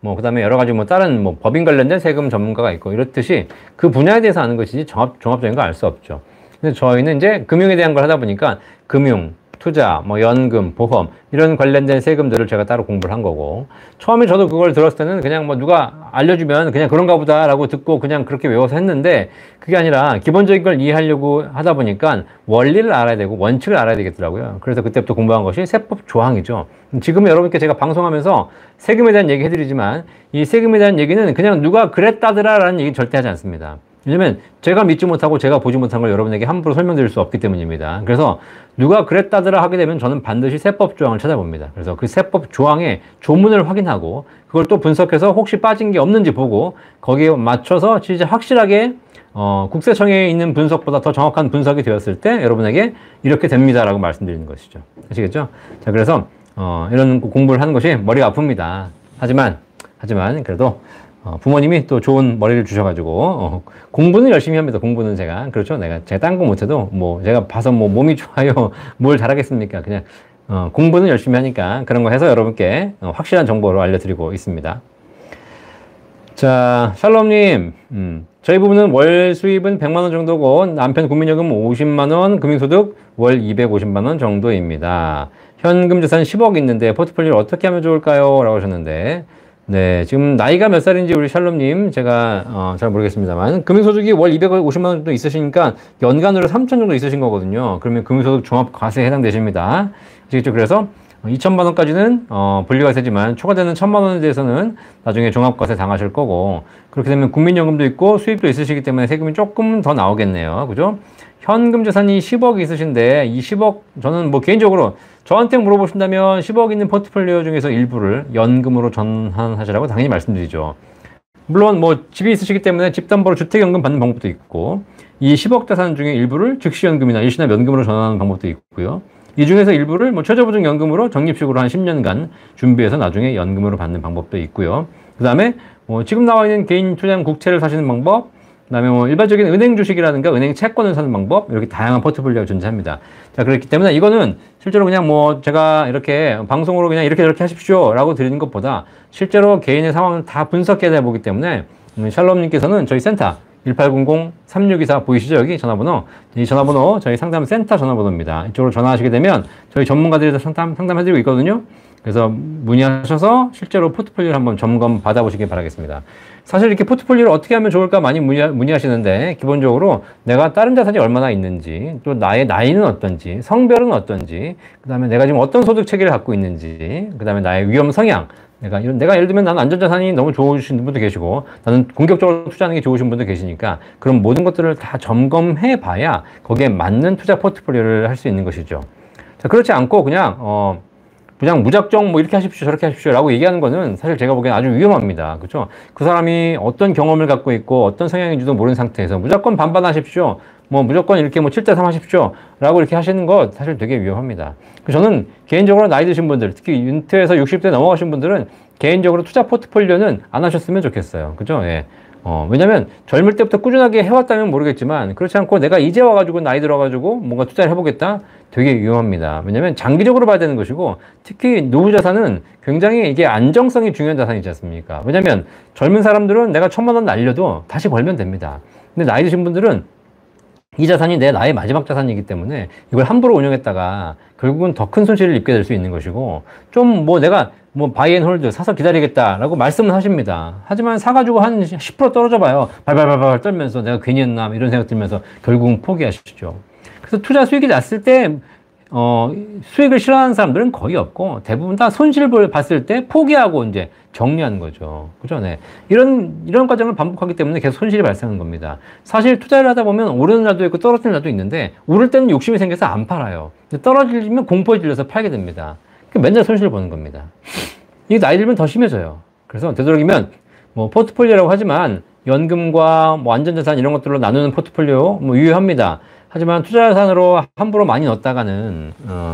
뭐 그다음에 여러 가지 뭐 다른 뭐 법인 관련된 세금 전문가가 있고 이렇듯이 그 분야에 대해서 아는 것이지 종합적인 거 알 수 없죠. 근데 저희는 이제 금융에 대한 걸 하다 보니까 금융, 투자, 뭐 연금, 보험 이런 관련된 세금들을 제가 따로 공부를 한 거고, 처음에 저도 그걸 들었을 때는 그냥 뭐 누가 알려주면 그냥 그런가 보다라고 듣고 그냥 그렇게 외워서 했는데, 그게 아니라 기본적인 걸 이해하려고 하다 보니까 원리를 알아야 되고 원칙을 알아야 되겠더라고요. 그래서 그때부터 공부한 것이 세법 조항이죠. 지금 여러분께 제가 방송하면서 세금에 대한 얘기 해드리지만 이 세금에 대한 얘기는 그냥 누가 그랬다더라라는 얘기 절대 하지 않습니다. 왜냐면 제가 믿지 못하고 제가 보지 못한 걸 여러분에게 함부로 설명드릴 수 없기 때문입니다. 그래서 누가 그랬다더라 하게 되면 저는 반드시 세법 조항을 찾아봅니다. 그래서 그 세법 조항의 조문을 확인하고 그걸 또 분석해서 혹시 빠진 게 없는지 보고 거기에 맞춰서 진짜 확실하게 국세청에 있는 분석보다 더 정확한 분석이 되었을 때 여러분에게 이렇게 됩니다라고 말씀드리는 것이죠. 아시겠죠? 자, 그래서 이런 공부를 하는 것이 머리가 아픕니다. 하지만 그래도 부모님이 또 좋은 머리를 주셔가지고 공부는 열심히 합니다. 공부는 제가 그렇죠. 제가 딴 거 못해도 뭐 제가 봐서 뭐 몸이 좋아요 뭘 잘하겠습니까? 그냥 공부는 열심히 하니까 그런 거 해서 여러분께 확실한 정보를 알려드리고 있습니다. 자, 샬롬님, 저희 부부는 월 수입은 100만 원 정도고 남편 국민연금 50만 원, 금융소득 월 250만 원 정도입니다. 현금 자산 10억 있는데 포트폴리오를 어떻게 하면 좋을까요? 라고 하셨는데, 네, 지금 나이가 몇 살인지 우리 샬롬님 제가 잘 모르겠습니다만 금융소득이 월 250만 원 정도 있으시니까 연간으로 3천 정도 있으신 거거든요. 그러면 금융소득 종합과세에 해당되십니다. 아시겠죠? 그래서 2천만 원까지는 분리과세지만 초과되는 1,000만 원에 대해서는 나중에 종합과세 당하실 거고, 그렇게 되면 국민연금도 있고 수입도 있으시기 때문에 세금이 조금 더 나오겠네요. 그죠? 현금 자산이 10억 있으신데 이 10억 저는 뭐 개인적으로 저한테 물어보신다면 10억 있는 포트폴리오 중에서 일부를 연금으로 전환하시라고 당연히 말씀드리죠. 물론 뭐 집이 있으시기 때문에 집담보로 주택연금 받는 방법도 있고, 이 10억 자산 중에 일부를 즉시연금이나 일시납 연금으로 전환하는 방법도 있고요. 이 중에서 일부를 뭐 최저보증연금으로 적립식으로 한 10년간 준비해서 나중에 연금으로 받는 방법도 있고요. 그 다음에 뭐 지금 나와 있는 개인 투자형 국채를 사시는 방법, 그 다음에 뭐 일반적인 은행 주식이라든가 은행 채권을 사는 방법, 이렇게 다양한 포트폴리오가 존재합니다. 자, 그렇기 때문에 이거는 실제로 그냥 뭐 제가 이렇게 방송으로 그냥 이렇게 하십시오 라고 드리는 것보다 실제로 개인의 상황을 다 분석해야 보기 때문에 샬롬님께서는 저희 센터 1800-3624 보이시죠? 여기 전화번호. 이 전화번호 저희 상담센터 전화번호입니다. 이쪽으로 전화하시게 되면 저희 전문가들이 상담해드리고 있거든요. 그래서 문의하셔서 실제로 포트폴리오를 한번 점검 받아보시길 바라겠습니다. 사실 이렇게 포트폴리오를 어떻게 하면 좋을까 많이 문의하시는데, 기본적으로 내가 다른 자산이 얼마나 있는지, 또 나의 나이는 어떤지, 성별은 어떤지, 그 다음에 내가 지금 어떤 소득 체계를 갖고 있는지, 그 다음에 나의 위험 성향, 내가 예를 들면 나는 안전자산이 너무 좋으신 분도 계시고, 나는 공격적으로 투자하는 게 좋으신 분도 계시니까, 그럼 모든 것들을 다 점검해 봐야 거기에 맞는 투자 포트폴리오를 할 수 있는 것이죠. 자, 그렇지 않고 그냥 무작정 뭐 이렇게 하십시오, 저렇게 하십시오 라고 얘기하는 거는 사실 제가 보기엔 아주 위험합니다. 그렇죠? 그 사람이 어떤 경험을 갖고 있고 어떤 성향인지도 모르는 상태에서 무조건 반반하십시오. 뭐 무조건 이렇게 뭐 7대3 하십시오 라고 이렇게 하시는 거 사실 되게 위험합니다. 저는 개인적으로 나이 드신 분들, 특히 은퇴해서 60대 넘어가신 분들은 개인적으로 투자 포트폴리오는 안 하셨으면 좋겠어요. 그죠? 예. 왜냐면 젊을 때부터 꾸준하게 해왔다면 모르겠지만 그렇지 않고 내가 이제 와가지고 나이 들어가지고 뭔가 투자를 해보겠다? 되게 위험합니다. 왜냐면 장기적으로 봐야 되는 것이고 특히 노후 자산은 굉장히 이게 안정성이 중요한 자산이지 않습니까? 왜냐면 젊은 사람들은 내가 1,000만 원 날려도 다시 벌면 됩니다. 근데 나이 드신 분들은 이 자산이 내 나의 마지막 자산이기 때문에 이걸 함부로 운영했다가 결국은 더 큰 손실을 입게 될 수 있는 것이고 좀 뭐 내가 뭐 바이앤홀드 사서 기다리겠다라고 말씀은 하십니다. 하지만 사가지고 한 10% 떨어져 봐요. 발발발발 떨면서 내가 괜히 했나 이런 생각 들면서 결국은 포기하시죠. 그래서 투자 수익이 났을 때 수익을 싫어하는 사람들은 거의 없고 대부분 다 손실을 봤을 때 포기하고 이제 정리하는 거죠. 그죠? 네. 이런 과정을 반복하기 때문에 계속 손실이 발생하는 겁니다. 사실 투자를 하다 보면 오르는 날도 있고 떨어지는 날도 있는데 오를 때는 욕심이 생겨서 안 팔아요. 근데 떨어지면 공포에 질려서 팔게 됩니다. 맨날 손실을 보는 겁니다. 이게 나이 들면 더 심해져요. 그래서 되도록이면 뭐 포트폴리오라고 하지만 연금과 뭐 안전자산 이런 것들로 나누는 포트폴리오 뭐 유효합니다. 하지만 투자자산으로 함부로 많이 넣었다가는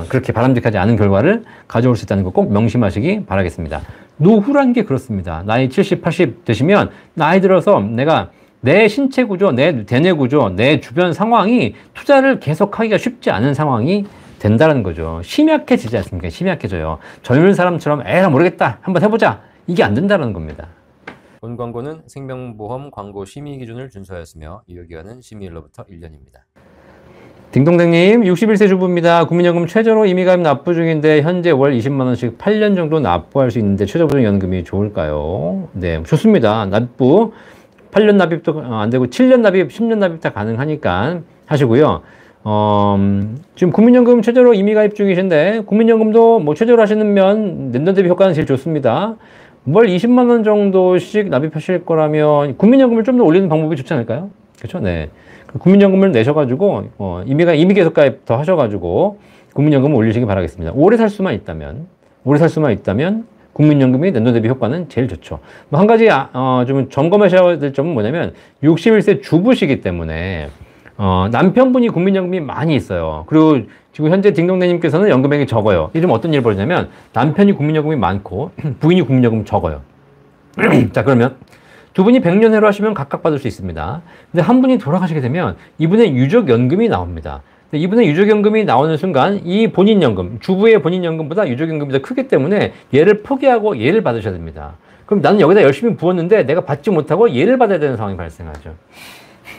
그렇게 바람직하지 않은 결과를 가져올 수 있다는 거 꼭 명심하시기 바라겠습니다. 노후란 게 그렇습니다. 나이 70, 80 되시면 나이 들어서 내가 내 신체 구조, 내 대뇌 구조, 내 주변 상황이 투자를 계속하기가 쉽지 않은 상황이 된다는 거죠. 심약해지지 않습니까? 심약해져요. 젊은 사람처럼 에라 모르겠다 한번 해보자 이게 안 된다는 겁니다. 본 광고는 생명보험 광고 심의 기준을 준수하였으며 유효기간은 심의일로부터 1년입니다. 딩동댕님 61세 주부입니다. 국민연금 최저로 임의가입 납부 중인데 현재 월 20만원씩 8년 정도 납부할 수 있는데 최저보장연금이 좋을까요? 네, 좋습니다. 납부 8년 납입도 안 되고 7년 납입, 10년 납입 다 가능하니까 하시고요. 지금 국민연금 최저로 임의가입 중이신데 국민연금도 뭐 최저로 하시면 랜덤 대비 효과는 제일 좋습니다. 월 20만원 정도씩 납입하실 거라면 국민연금을 좀 더 올리는 방법이 좋지 않을까요? 그렇죠? 네. 국민연금을 내셔가지고 임의계속가입 더 하셔가지고 국민연금을 올리시기 바라겠습니다. 오래 살 수만 있다면 국민연금이 랜덤 대비 효과는 제일 좋죠. 뭐 한 가지 좀 점검하셔야 될 점은 뭐냐면 61세 주부시기 때문에 남편분이 국민연금이 많이 있어요. 그리고 지금 현재 딩동대님께서는 연금액이 적어요. 이러면 어떤 일이 벌어지냐면 남편이 국민연금이 많고 부인이 국민연금이 적어요. 자, 그러면 두 분이 100년회로 하시면 각각 받을 수 있습니다. 근데 한 분이 돌아가시게 되면 이분의 유족연금이 나옵니다. 근데 이분의 유족연금이 나오는 순간 이 본인연금, 주부의 본인연금보다 유족연금이 더 크기 때문에 얘를 포기하고 얘를 받으셔야 됩니다. 그럼 나는 여기다 열심히 부었는데 내가 받지 못하고 얘를 받아야 되는 상황이 발생하죠.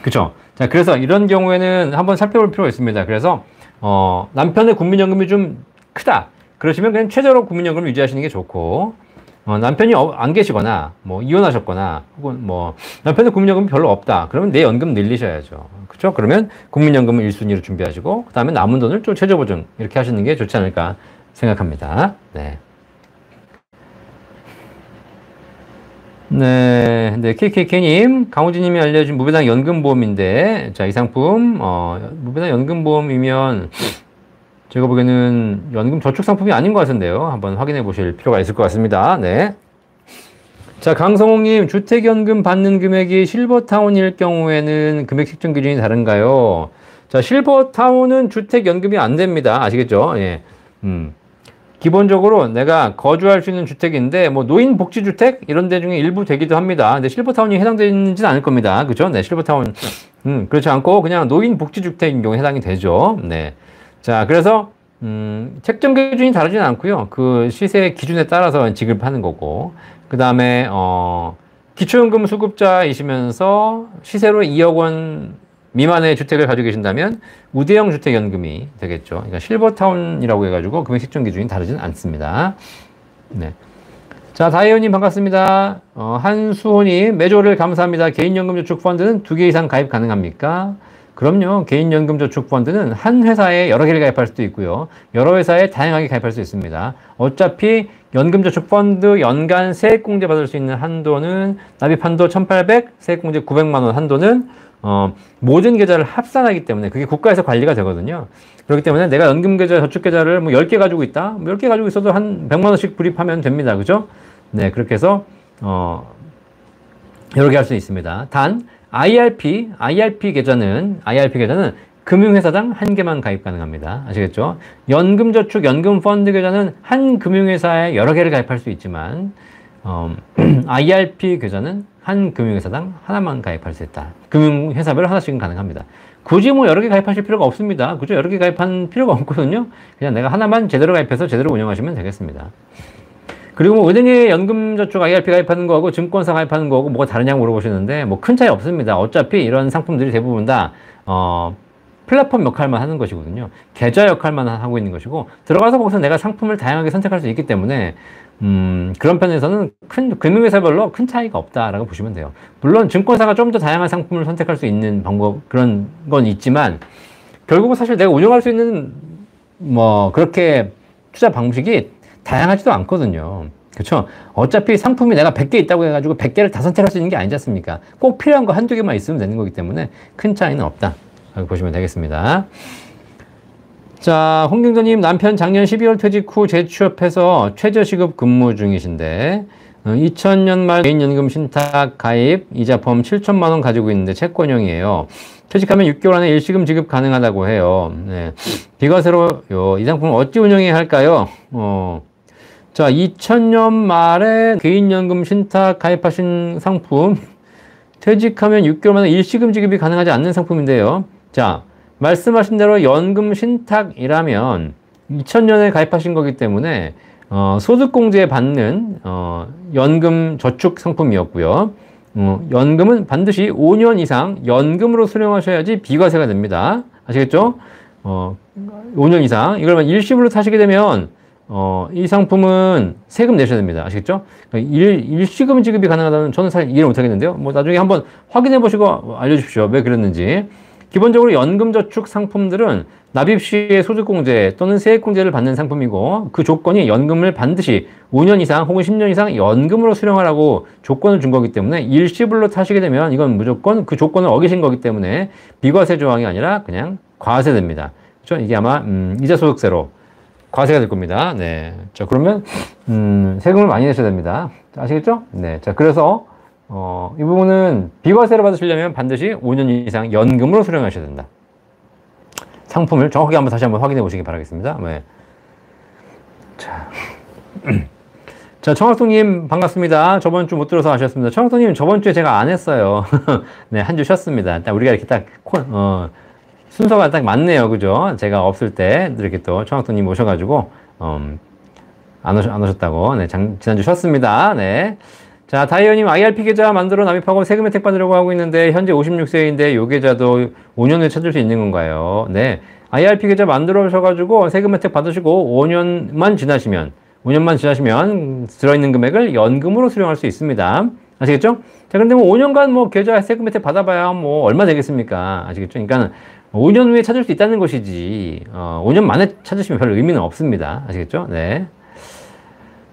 그쵸? 자, 그래서 이런 경우에는 한번 살펴볼 필요가 있습니다. 그래서 남편의 국민연금이 좀 크다. 그러시면 그냥 최저로 국민연금을 유지하시는 게 좋고 남편이 안 계시거나 뭐 이혼하셨거나 혹은 뭐 남편의 국민연금이 별로 없다. 그러면 내 연금 늘리셔야죠. 그렇죠? 그러면 국민연금을 1순위로 준비하시고 그 다음에 남은 돈을 좀 최저보증 이렇게 하시는 게 좋지 않을까 생각합니다. 네. 네, KKK님, 강우진님이 알려준 무배당 연금보험인데, 자, 이 상품, 무배당 연금보험이면, 제가 보기에는 연금 저축 상품이 아닌 것 같은데요. 한번 확인해 보실 필요가 있을 것 같습니다. 네. 자, 강성홍님, 주택연금 받는 금액이 실버타운일 경우에는 금액 책정 기준이 다른가요? 자, 실버타운은 주택연금이 안 됩니다. 아시겠죠? 예. 기본적으로 내가 거주할 수 있는 주택인데 뭐 노인복지주택 이런 데 중에 일부 되기도 합니다. 근데 실버타운이 해당되지는 않을 겁니다. 그죠? 네, 실버타운 그렇지 않고 그냥 노인복지주택인 경우에 해당이 되죠. 네. 자, 그래서 책정 기준이 다르지는 않고요. 그 시세 기준에 따라서 지급하는 거고 그 다음에 기초연금 수급자이시면서 시세로 2억 원 미만의 주택을 가지고 계신다면 우대형 주택연금이 되겠죠. 그러니까 실버타운이라고 해가지고 금액 책정 기준이 다르지는 않습니다. 네. 자, 다혜연님 반갑습니다. 한수호님 매조를 감사합니다. 개인연금 저축 펀드는 2개 이상 가입 가능합니까? 그럼요. 개인연금저축펀드는 한 회사에 여러 개를 가입할 수도 있고요. 여러 회사에 다양하게 가입할 수 있습니다. 어차피 연금저축펀드 연간 세액공제 받을 수 있는 한도는 납입 한도 1,800, 세액공제 900만 원 한도는 모든 계좌를 합산하기 때문에 그게 국가에서 관리가 되거든요. 그렇기 때문에 내가 연금계좌, 저축계좌를 뭐 10개 가지고 있다? 뭐 10개 가지고 있어도 한 100만 원씩 불입하면 됩니다. 그죠? 네, 그렇게 해서 여러 개 할 수 있습니다. 단 IRP 계좌는 금융회사당 한 개만 가입 가능합니다. 아시겠죠? 연금저축, 연금펀드 계좌는 한 금융회사에 여러 개를 가입할 수 있지만 IRP 계좌는 한 금융회사당 하나만 가입할 수 있다. 금융회사별 하나씩은 가능합니다. 굳이 뭐 여러 개 가입하실 필요가 없습니다. 그죠? 여러 개 가입한 필요가 없거든요. 그냥 내가 하나만 제대로 가입해서 제대로 운영하시면 되겠습니다. 그리고 뭐 은행에 연금저축 IRP 가입하는 거하고 증권사 가입하는 거하고 뭐가 다르냐고 물어보시는데 뭐 큰 차이 없습니다. 어차피 이런 상품들이 대부분 다 플랫폼 역할만 하는 것이거든요. 계좌 역할만 하고 있는 것이고 들어가서 거기서 내가 상품을 다양하게 선택할 수 있기 때문에 그런 편에서는 금융회사별로 큰 차이가 없다라고 보시면 돼요. 물론 증권사가 좀 더 다양한 상품을 선택할 수 있는 방법 그런 건 있지만 결국은 사실 내가 운영할 수 있는 뭐 그렇게 투자 방식이 다양하지도 않거든요. 그렇죠? 어차피 상품이 내가 100개 있다고 해가지고 100개를 다 선택할 수 있는 게 아니지 않습니까? 꼭 필요한 거 한두 개만 있으면 되는 거기 때문에 큰 차이는 없다. 라고 보시면 되겠습니다. 자, 홍경자님 남편 작년 12월 퇴직 후 재취업해서 최저시급 근무 중이신데 2000년 말 개인연금 신탁 가입 이자 포함 7천만 원 가지고 있는데 채권형이에요. 퇴직하면 6개월 안에 일시금 지급 가능하다고 해요. 네. 비과세로요. 이 상품을 어찌 운영해야 할까요? 자, 2000년 말에 개인연금 신탁 가입하신 상품 퇴직하면 6개월 만에 일시금 지급이 가능하지 않는 상품인데요. 자, 말씀하신 대로 연금 신탁이라면 2000년에 가입하신 거기 때문에 소득공제 받는 연금 저축 상품이었고요. 연금은 반드시 5년 이상 연금으로 수령하셔야지 비과세가 됩니다. 아시겠죠? 5년 이상. 이걸 일시불로 타시게 되면 이 상품은 세금 내셔야 됩니다. 아시겠죠? 일시금 지급이 가능하다는 저는 사실 이해를 못하겠는데요. 뭐 나중에 한번 확인해 보시고 알려주십시오. 왜 그랬는지. 기본적으로 연금저축 상품들은 납입 시에 소득공제 또는 세액공제를 받는 상품이고 그 조건이 연금을 반드시 5년 이상 혹은 10년 이상 연금으로 수령하라고 조건을 준 거기 때문에 일시불로 타시게 되면 이건 무조건 그 조건을 어기신 거기 때문에 비과세 조항이 아니라 그냥 과세됩니다. 그렇죠? 이게 아마 이자소득세로 과세가 될 겁니다. 네. 자, 그러면, 세금을 많이 내셔야 됩니다. 아시겠죠? 네. 자, 그래서, 이 부분은 비과세를 받으시려면 반드시 5년 이상 연금으로 수령하셔야 된다. 상품을 정확하게 다시 한번 확인해 보시기 바라겠습니다. 네. 자. 자, 청학동님 반갑습니다. 저번 주 못 들어서 아셨습니다. 청학동님 저번 주에 제가 안 했어요. 네, 한 주 쉬었습니다. 딱 우리가 이렇게 딱, 순서가 딱 맞네요. 그죠? 제가 없을 때 이렇게 또 청학도님 오셔가지고 안 오셨다고. 네, 지난주 쉬었습니다. 네. 자, 다이어님 IRP 계좌 만들어 납입하고 세금 혜택 받으려고 하고 있는데 현재 56세인데 요 계좌도 5년 후에 찾을 수 있는 건가요? 네. IRP 계좌 만들어 오셔가지고 세금 혜택 받으시고 5년만 지나시면 들어있는 금액을 연금으로 수령할 수 있습니다. 아시겠죠? 자, 그런데 뭐 5년간 뭐 계좌 세금 혜택 받아봐야 뭐 얼마 되겠습니까? 아시겠죠? 그러니까 5년 후에 찾을 수 있다는 것이지 5년 만에 찾으시면 별 의미는 없습니다. 아시겠죠? 네.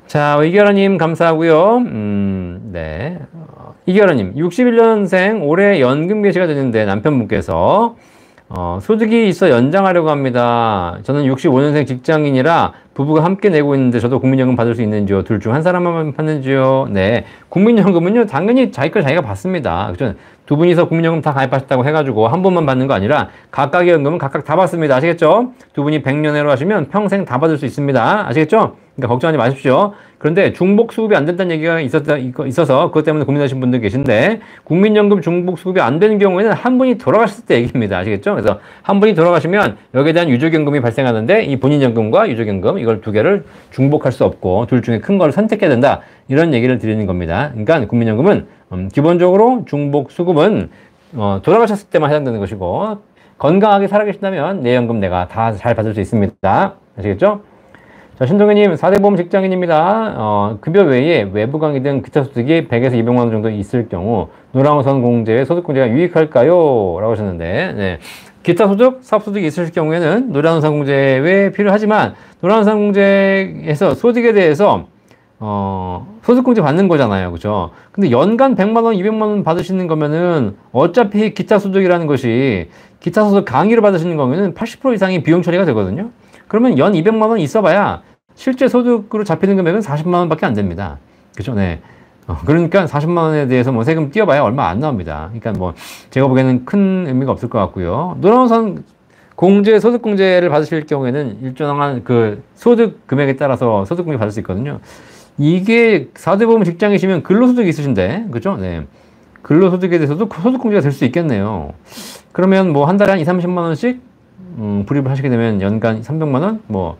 자, 이결아님 감사하고요. 네. 이결아님 61년생 올해 연금 개시가 됐는데 남편분께서 소득이 있어 연장하려고 합니다. 저는 65년생 직장인이라 부부가 함께 내고 있는데 저도 국민연금 받을 수 있는지요? 둘 중 한 사람만 받는지요? 네. 국민연금은요, 당연히 자기 걸 자기가 받습니다. 그죠? 두 분이서 국민연금 다 가입하셨다고 해가지고 한 분만 받는 거 아니라 각각의 연금은 각각 다 받습니다. 아시겠죠? 두 분이 100년회로 하시면 평생 다 받을 수 있습니다. 아시겠죠? 그러니까 걱정하지 마십시오. 그런데 중복 수급이 안 된다는 얘기가 있어서 그것 때문에 고민하신 분들 계신데 국민연금 중복 수급이 안 되는 경우에는 한 분이 돌아가셨을 때 얘기입니다. 아시겠죠? 그래서 한 분이 돌아가시면 여기에 대한 유족연금이 발생하는데 이 본인연금과 유족연금 이걸 두 개를 중복할 수 없고 둘 중에 큰 걸 선택해야 된다. 이런 얘기를 드리는 겁니다. 그러니까 국민연금은 기본적으로 중복 수급은 돌아가셨을 때만 해당되는 것이고 건강하게 살아계신다면 내 연금 내가 다 잘 받을 수 있습니다. 아시겠죠? 자, 신동현님, 4대 보험 직장인입니다. 급여 외에 외부 강의 등 기타 소득이 100에서 200만 원 정도 있을 경우 노란우선 공제, 소득공제가 유익할까요? 라고 하셨는데, 네. 기타 소득, 사업소득이 있으실 경우에는 노란우선 공제 필요하지만 노란우선 공제에서 소득에 대해서 소득공제 받는 거잖아요. 그죠? 근데 연간 100만원, 200만원 받으시는 거면은 어차피 기타 소득이라는 것이 기타 소득 강의를 받으시는 거면은 80% 이상이 비용 처리가 되거든요. 그러면 연 200만원 있어봐야 실제 소득으로 잡히는 금액은 40만원 밖에 안 됩니다. 그죠? 네. 그러니까 40만원에 대해서 뭐 세금 띄어봐야 얼마 안 나옵니다. 그러니까 뭐 제가 보기에는 큰 의미가 없을 것 같고요. 노란우선 공제, 소득공제를 받으실 경우에는 일정한 그 소득 금액에 따라서 소득공제 받을 수 있거든요. 이게 4대 보험 직장이시면 근로소득이 있으신데, 그죠? 네. 근로소득에 대해서도 소득공제가 될 수 있겠네요. 그러면 뭐 한 달에 한 2, 30만원씩, 불입을 하시게 되면 연간 300만원? 뭐,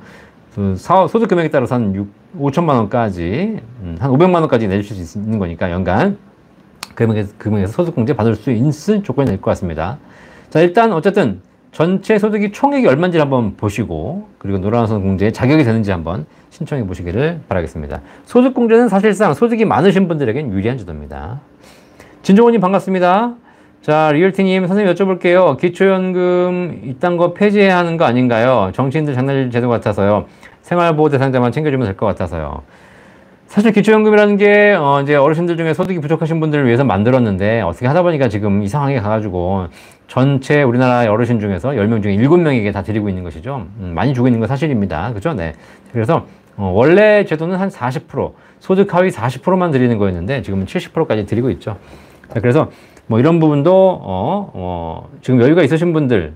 소득 금액에 따라서 한 5천만원까지, 한 500만원까지 내주실 수 있는 거니까 연간 금액에서 소득공제 받을 수 있는 조건이 될 것 같습니다. 자, 일단 어쨌든 전체 소득이 총액이 얼마인지 한번 보시고, 그리고 노란우선 공제에 자격이 되는지 한번 신청해 보시기를 바라겠습니다. 소득공제는 사실상 소득이 많으신 분들에겐 유리한 제도입니다. 진종호님 반갑습니다. 자, 리얼티님, 선생님 여쭤볼게요. 기초연금 이딴 거 폐지해야 하는 거 아닌가요? 정치인들 장날 제도 같아서요. 생활보호 대상자만 챙겨주면 될 것 같아서요. 사실 기초연금이라는 게 이제 어르신들 중에 소득이 부족하신 분들을 위해서 만들었는데 어떻게 하다 보니까 지금 이 상황에 가가지고 전체 우리나라 어르신 중에서 10명 중에 7명에게 다 드리고 있는 것이죠. 많이 주고 있는 건 사실입니다. 그죠? 네. 그래서 원래 제도는 한 40%, 소득 하위 40%만 드리는 거였는데 지금은 70%까지 드리고 있죠. 자, 그래서 뭐 이런 부분도 지금 여유가 있으신 분들,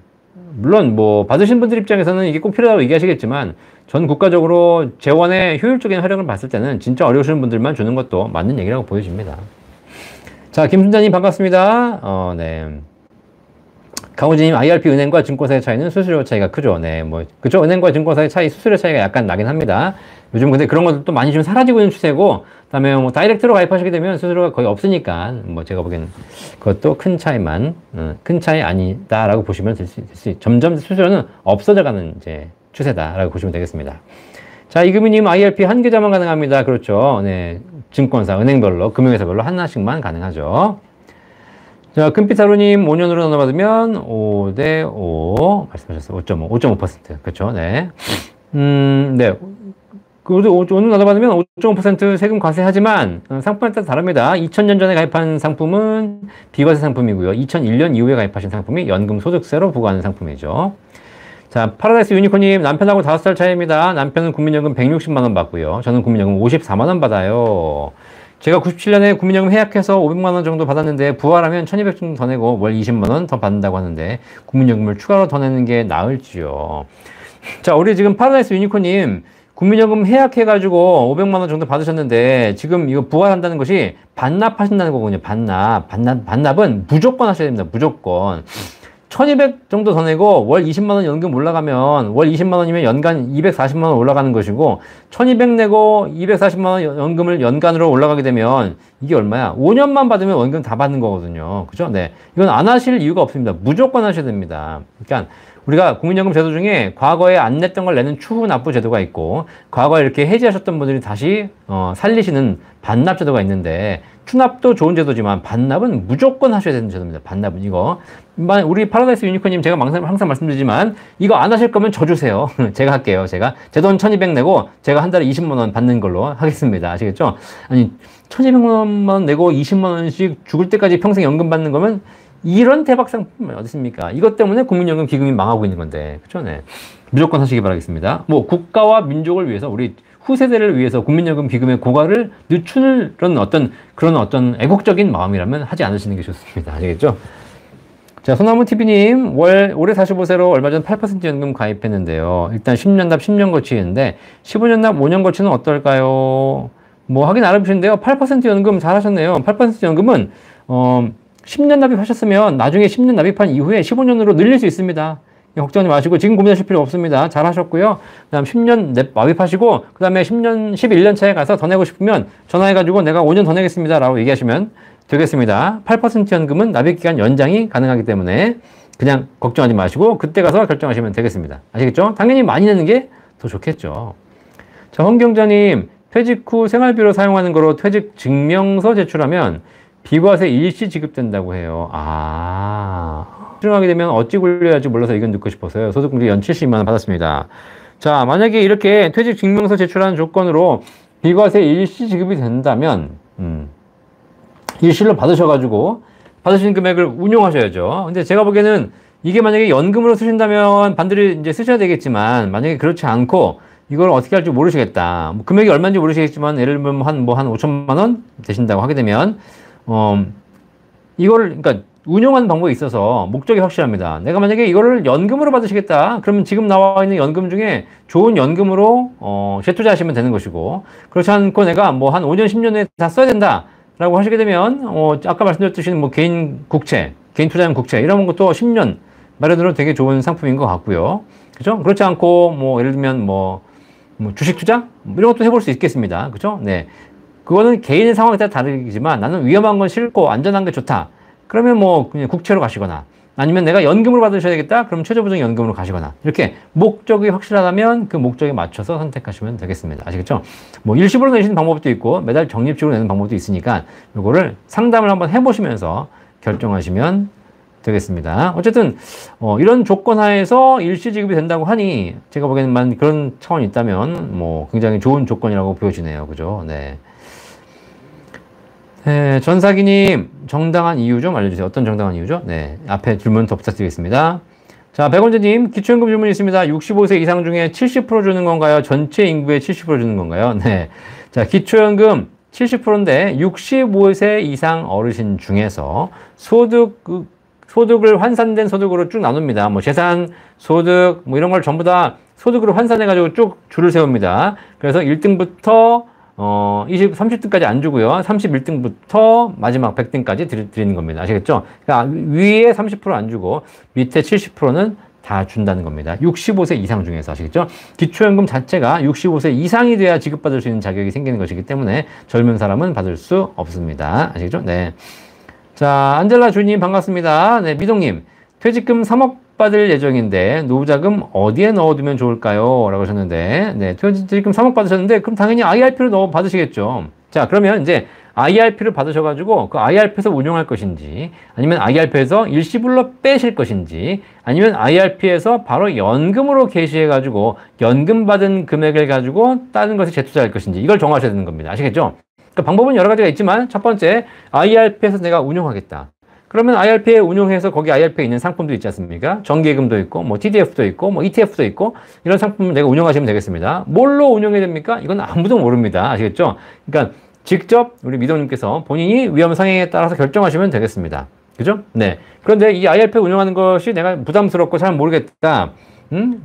물론 뭐 받으신 분들 입장에서는 이게 꼭 필요하다고 얘기하시겠지만 전 국가적으로 재원의 효율적인 활용을 봤을 때는 진짜 어려우신 분들만 주는 것도 맞는 얘기라고 보여집니다. 자, 김순자님 반갑습니다. 네. 강호진님, IRP 은행과 증권사의 차이는 수수료 차이가 크죠. 네, 뭐 그죠. 은행과 증권사의 차이, 수수료 차이가 약간 나긴 합니다. 요즘 근데 그런 것도 많이 좀 사라지고 있는 추세고, 그다음에 뭐 다이렉트로 가입하시게 되면 수수료가 거의 없으니까 뭐 제가 보기엔 그것도 큰 차이만, 큰 차이 아니다라고 보시면 될 수 있어요. 점점 수수료는 없어져가는 이제 추세다라고 보시면 되겠습니다. 자, 이금희님, IRP 한 계좌만 가능합니다. 그렇죠. 네, 증권사, 은행별로, 금융회사별로 하나씩만 가능하죠. 자, 금빛하루님 5년으로 나눠받으면 5대5 말씀하셨어요. 5.5%. 그렇죠. 네. 네. 그래도 5년 나눠받으면 5.5% 세금 과세하지만 상품에 따라 다릅니다. 2000년 전에 가입한 상품은 비과세 상품이고요. 2001년 이후에 가입하신 상품이 연금 소득세로 부과하는 상품이죠. 자, 파라다이스 유니콘님, 남편하고 5살 차이입니다. 남편은 국민연금 160만 원 받고요. 저는 국민연금 54만 원 받아요. 제가 97년에 국민연금 해약해서 500만 원 정도 받았는데 부활하면 1200 정도 더 내고 월 20만 원 더 받는다고 하는데 국민연금을 추가로 더 내는 게 나을지요. 자, 우리 지금 파라다이스 유니콘님 국민연금 해약해가지고 500만 원 정도 받으셨는데 지금 이거 부활한다는 것이 반납하신다는 거거든요. 반납은 무조건 하셔야 됩니다. 무조건. 1200 정도 더 내고 월 20만 원 연금 올라가면 월 20만 원이면 연간 240만 원 올라가는 것이고 1200 내고 240만 원 연금을 연간으로 올라가게 되면 이게 얼마야? 5년만 받으면 원금 다 받는 거거든요. 그죠? 네. 이건 안 하실 이유가 없습니다. 무조건 하셔야 됩니다. 그러니까 우리가 국민연금 제도 중에 과거에 안 냈던 걸 내는 추후 납부 제도가 있고 과거에 이렇게 해지하셨던 분들이 다시 살리시는 반납 제도가 있는데 추납도 좋은 제도지만 반납은 무조건 하셔야 되는 제도입니다. 반납은 이거. 우리 파라다이스 유니콘님 제가 항상 말씀드리지만 이거 안 하실 거면 저 주세요. 제가 할게요. 제가 제 돈 1200 내고 제가 한 달에 20만 원 받는 걸로 하겠습니다. 아시겠죠? 아니 1200만 원 내고 20만 원씩 죽을 때까지 평생 연금 받는 거면 이런 대박 상품이 어디 있습니까? 이것 때문에 국민연금 기금이 망하고 있는 건데. 그쵸? 네. 무조건 하시기 바라겠습니다. 뭐 국가와 민족을 위해서 우리 후세대를 위해서 국민연금 기금의 고갈을 늦추는 그런 어떤 애국적인 마음이라면 하지 않으시는 게 좋습니다. 아시겠죠? 자, 소나무TV님, 올해 45세로 얼마 전 8% 연금 가입했는데요. 일단 10년 납 10년 거치인데, 15년 납 5년 거치는 어떨까요? 뭐, 하긴 알아보시는데요. 8% 연금 잘 하셨네요. 8% 연금은, 10년 납입하셨으면 나중에 10년 납입한 이후에 15년으로 늘릴 수 있습니다. 걱정하지 마시고 지금 고민하실 필요 없습니다. 잘 하셨고요. 그 다음 10년 납입하시고 그 다음에 11년 차에 가서 더 내고 싶으면 전화해가지고 내가 5년 더 내겠습니다. 라고 얘기하시면 되겠습니다. 8% 연금은 납입기간 연장이 가능하기 때문에 그냥 걱정하지 마시고 그때 가서 결정하시면 되겠습니다. 아시겠죠? 당연히 많이 내는 게 더 좋겠죠. 자, 홍경자님, 퇴직 후 생활비로 사용하는 거로 퇴직 증명서 제출하면 비과세 일시 지급된다고 해요. 수령하게 되면 어찌 굴려야 할지 몰라서 의견 듣고 싶어서요. 소득공제 연 72만 원 받았습니다. 자, 만약에 이렇게 퇴직 증명서 제출하는 조건으로 비과세 일시 지급이 된다면, 일시로 받으셔가지고, 받으신 금액을 운용하셔야죠. 근데 제가 보기에는 이게 만약에 연금으로 쓰신다면 반드시 이제 쓰셔야 되겠지만, 만약에 그렇지 않고, 이걸 어떻게 할지 모르시겠다. 뭐 금액이 얼마인지 모르시겠지만, 예를 들면 한 5천만 원 되신다고 하게 되면, 이거를, 그러니까, 운용하는 방법이 있어서 목적이 확실합니다. 내가 만약에 이거를 연금으로 받으시겠다. 그러면 지금 나와 있는 연금 중에 좋은 연금으로, 재투자하시면 되는 것이고, 그렇지 않고 내가 뭐 한 5년, 10년에 다 써야 된다. 라고 하시게 되면, 아까 말씀드렸듯이 뭐 개인 국채, 개인 투자형 국채, 이런 것도 10년 마련으로 되게 좋은 상품인 것 같고요. 그죠? 그렇지 않고, 뭐, 예를 들면 뭐 주식 투자? 뭐 이런 것도 해볼 수 있겠습니다. 그죠? 네. 그거는 개인의 상황에 따라 다르지만 나는 위험한 건 싫고 안전한 게 좋다. 그러면 뭐 그냥 국채로 가시거나 아니면 내가 연금으로 받으셔야 되겠다. 그럼 최저보증 연금으로 가시거나 이렇게 목적이 확실하다면 그 목적에 맞춰서 선택하시면 되겠습니다. 아시겠죠? 뭐 일시불로 내시는 방법도 있고 매달 적립식으로 내는 방법도 있으니까 이거를 상담을 한번 해보시면서 결정하시면 되겠습니다. 어쨌든 이런 조건 하에서 일시 지급이 된다고 하니 제가 보기에는 그런 차원이 있다면 뭐 굉장히 좋은 조건이라고 보여지네요. 그죠? 네. 네, 전사기님, 정당한 이유 좀 알려주세요. 어떤 정당한 이유죠? 네, 앞에 질문 더 부탁드리겠습니다. 자, 백원재님, 기초연금 질문이 있습니다. 65세 이상 중에 70% 주는 건가요? 전체 인구의 70% 주는 건가요? 네. 자, 기초연금 70%인데 65세 이상 어르신 중에서 소득을 환산된 소득으로 쭉 나눕니다. 뭐 재산, 소득, 뭐 이런 걸 전부 다 소득으로 환산해가지고 쭉 줄을 세웁니다. 그래서 1등부터 30등까지 안 주고요. 31등부터 마지막 100등까지 드리는 겁니다. 아시겠죠? 그러니까 위에 30% 안 주고 밑에 70%는 다 준다는 겁니다. 65세 이상 중에서. 아시겠죠? 기초연금 자체가 65세 이상이 돼야 지급받을 수 있는 자격이 생기는 것이기 때문에 젊은 사람은 받을 수 없습니다. 아시겠죠? 네. 자, 안젤라 주님 반갑습니다. 네, 미동님. 퇴직금 3억 받을 예정인데 노후자금 어디에 넣어두면 좋을까요? 라고 하셨는데, 네, 퇴직금 3억 받으셨는데 그럼 당연히 IRP로 넣어 받으시겠죠. 자, 그러면 이제 IRP를 받으셔가지고 그 IRP에서 운용할 것인지 아니면 IRP에서 일시불로 빼실 것인지 아니면 IRP에서 바로 연금으로 개시해가지고 연금 받은 금액을 가지고 다른 것에 재투자할 것인지 이걸 정하셔야 되는 겁니다. 아시겠죠? 그러니까 방법은 여러 가지가 있지만 첫 번째 IRP에서 내가 운용하겠다. 그러면 IRP에 운용해서 거기 IRP에 있는 상품도 있지 않습니까? 정기예금도 있고, 뭐 TDF도 있고, 뭐 ETF도 있고, 이런 상품을 내가 운용하시면 되겠습니다. 뭘로 운용해야 됩니까? 이건 아무도 모릅니다. 아시겠죠? 그러니까 직접 우리 미도님께서 본인이 위험 상황에 따라서 결정하시면 되겠습니다. 그죠? 네. 그런데 이 IRP 운용하는 것이 내가 부담스럽고 잘 모르겠다.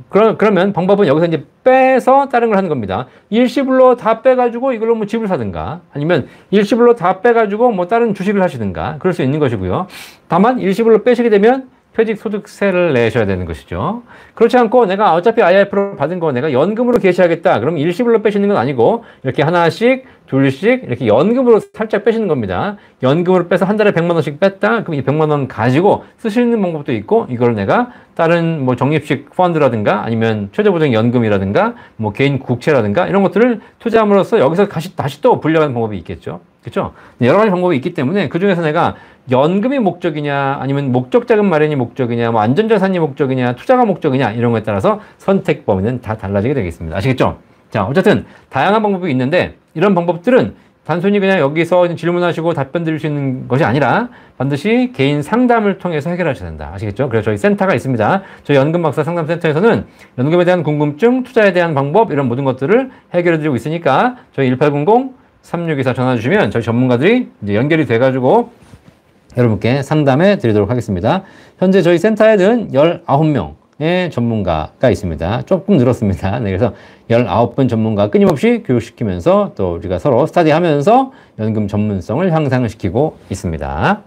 그러면 방법은 여기서 이제 빼서 다른 걸 하는 겁니다. 일시불로 다 빼가지고 이걸로 뭐 집을 사든가 아니면 일시불로 다 빼가지고 뭐 다른 주식을 하시든가 그럴 수 있는 것이고요. 다만 일시불로 빼시게 되면 퇴직소득세를 내셔야 되는 것이죠. 그렇지 않고 내가 어차피 IRP로 받은 거 내가 연금으로 개시하겠다. 그럼 일시불로 빼시는 건 아니고 이렇게 하나씩 둘씩 이렇게 연금으로 살짝 빼시는 겁니다. 연금으로 빼서 한 달에 100만 원씩 뺐다. 그럼 이 100만 원 가지고 쓰시는 방법도 있고 이걸 내가 다른 뭐 적립식 펀드라든가 아니면 최저보장 연금이라든가 뭐 개인 국채라든가 이런 것들을 투자함으로써 여기서 다시 또 불려가는 방법이 있겠죠. 그렇죠? 여러 가지 방법이 있기 때문에 그 중에서 내가 연금이 목적이냐 아니면 목적자금 마련이 목적이냐 뭐 안전자산이 목적이냐 투자가 목적이냐 이런 거에 따라서 선택 범위는 다 달라지게 되겠습니다. 아시겠죠? 자, 어쨌든 다양한 방법이 있는데 이런 방법들은 단순히 그냥 여기서 질문하시고 답변 드릴 수 있는 것이 아니라 반드시 개인 상담을 통해서 해결하셔야 된다. 아시겠죠? 그래서 저희 센터가 있습니다. 저희 연금박사 상담센터에서는 연금에 대한 궁금증, 투자에 대한 방법 이런 모든 것들을 해결해 드리고 있으니까 저희 1800-3624 전화 주시면 저희 전문가들이 이제 연결이 돼가지고 여러분께 상담해 드리도록 하겠습니다. 현재 저희 센터에는 19명의 전문가가 있습니다. 조금 늘었습니다. 네, 그래서 19분 전문가 끊임없이 교육시키면서 또 우리가 서로 스터디하면서 연금 전문성을 향상을 시키고 있습니다.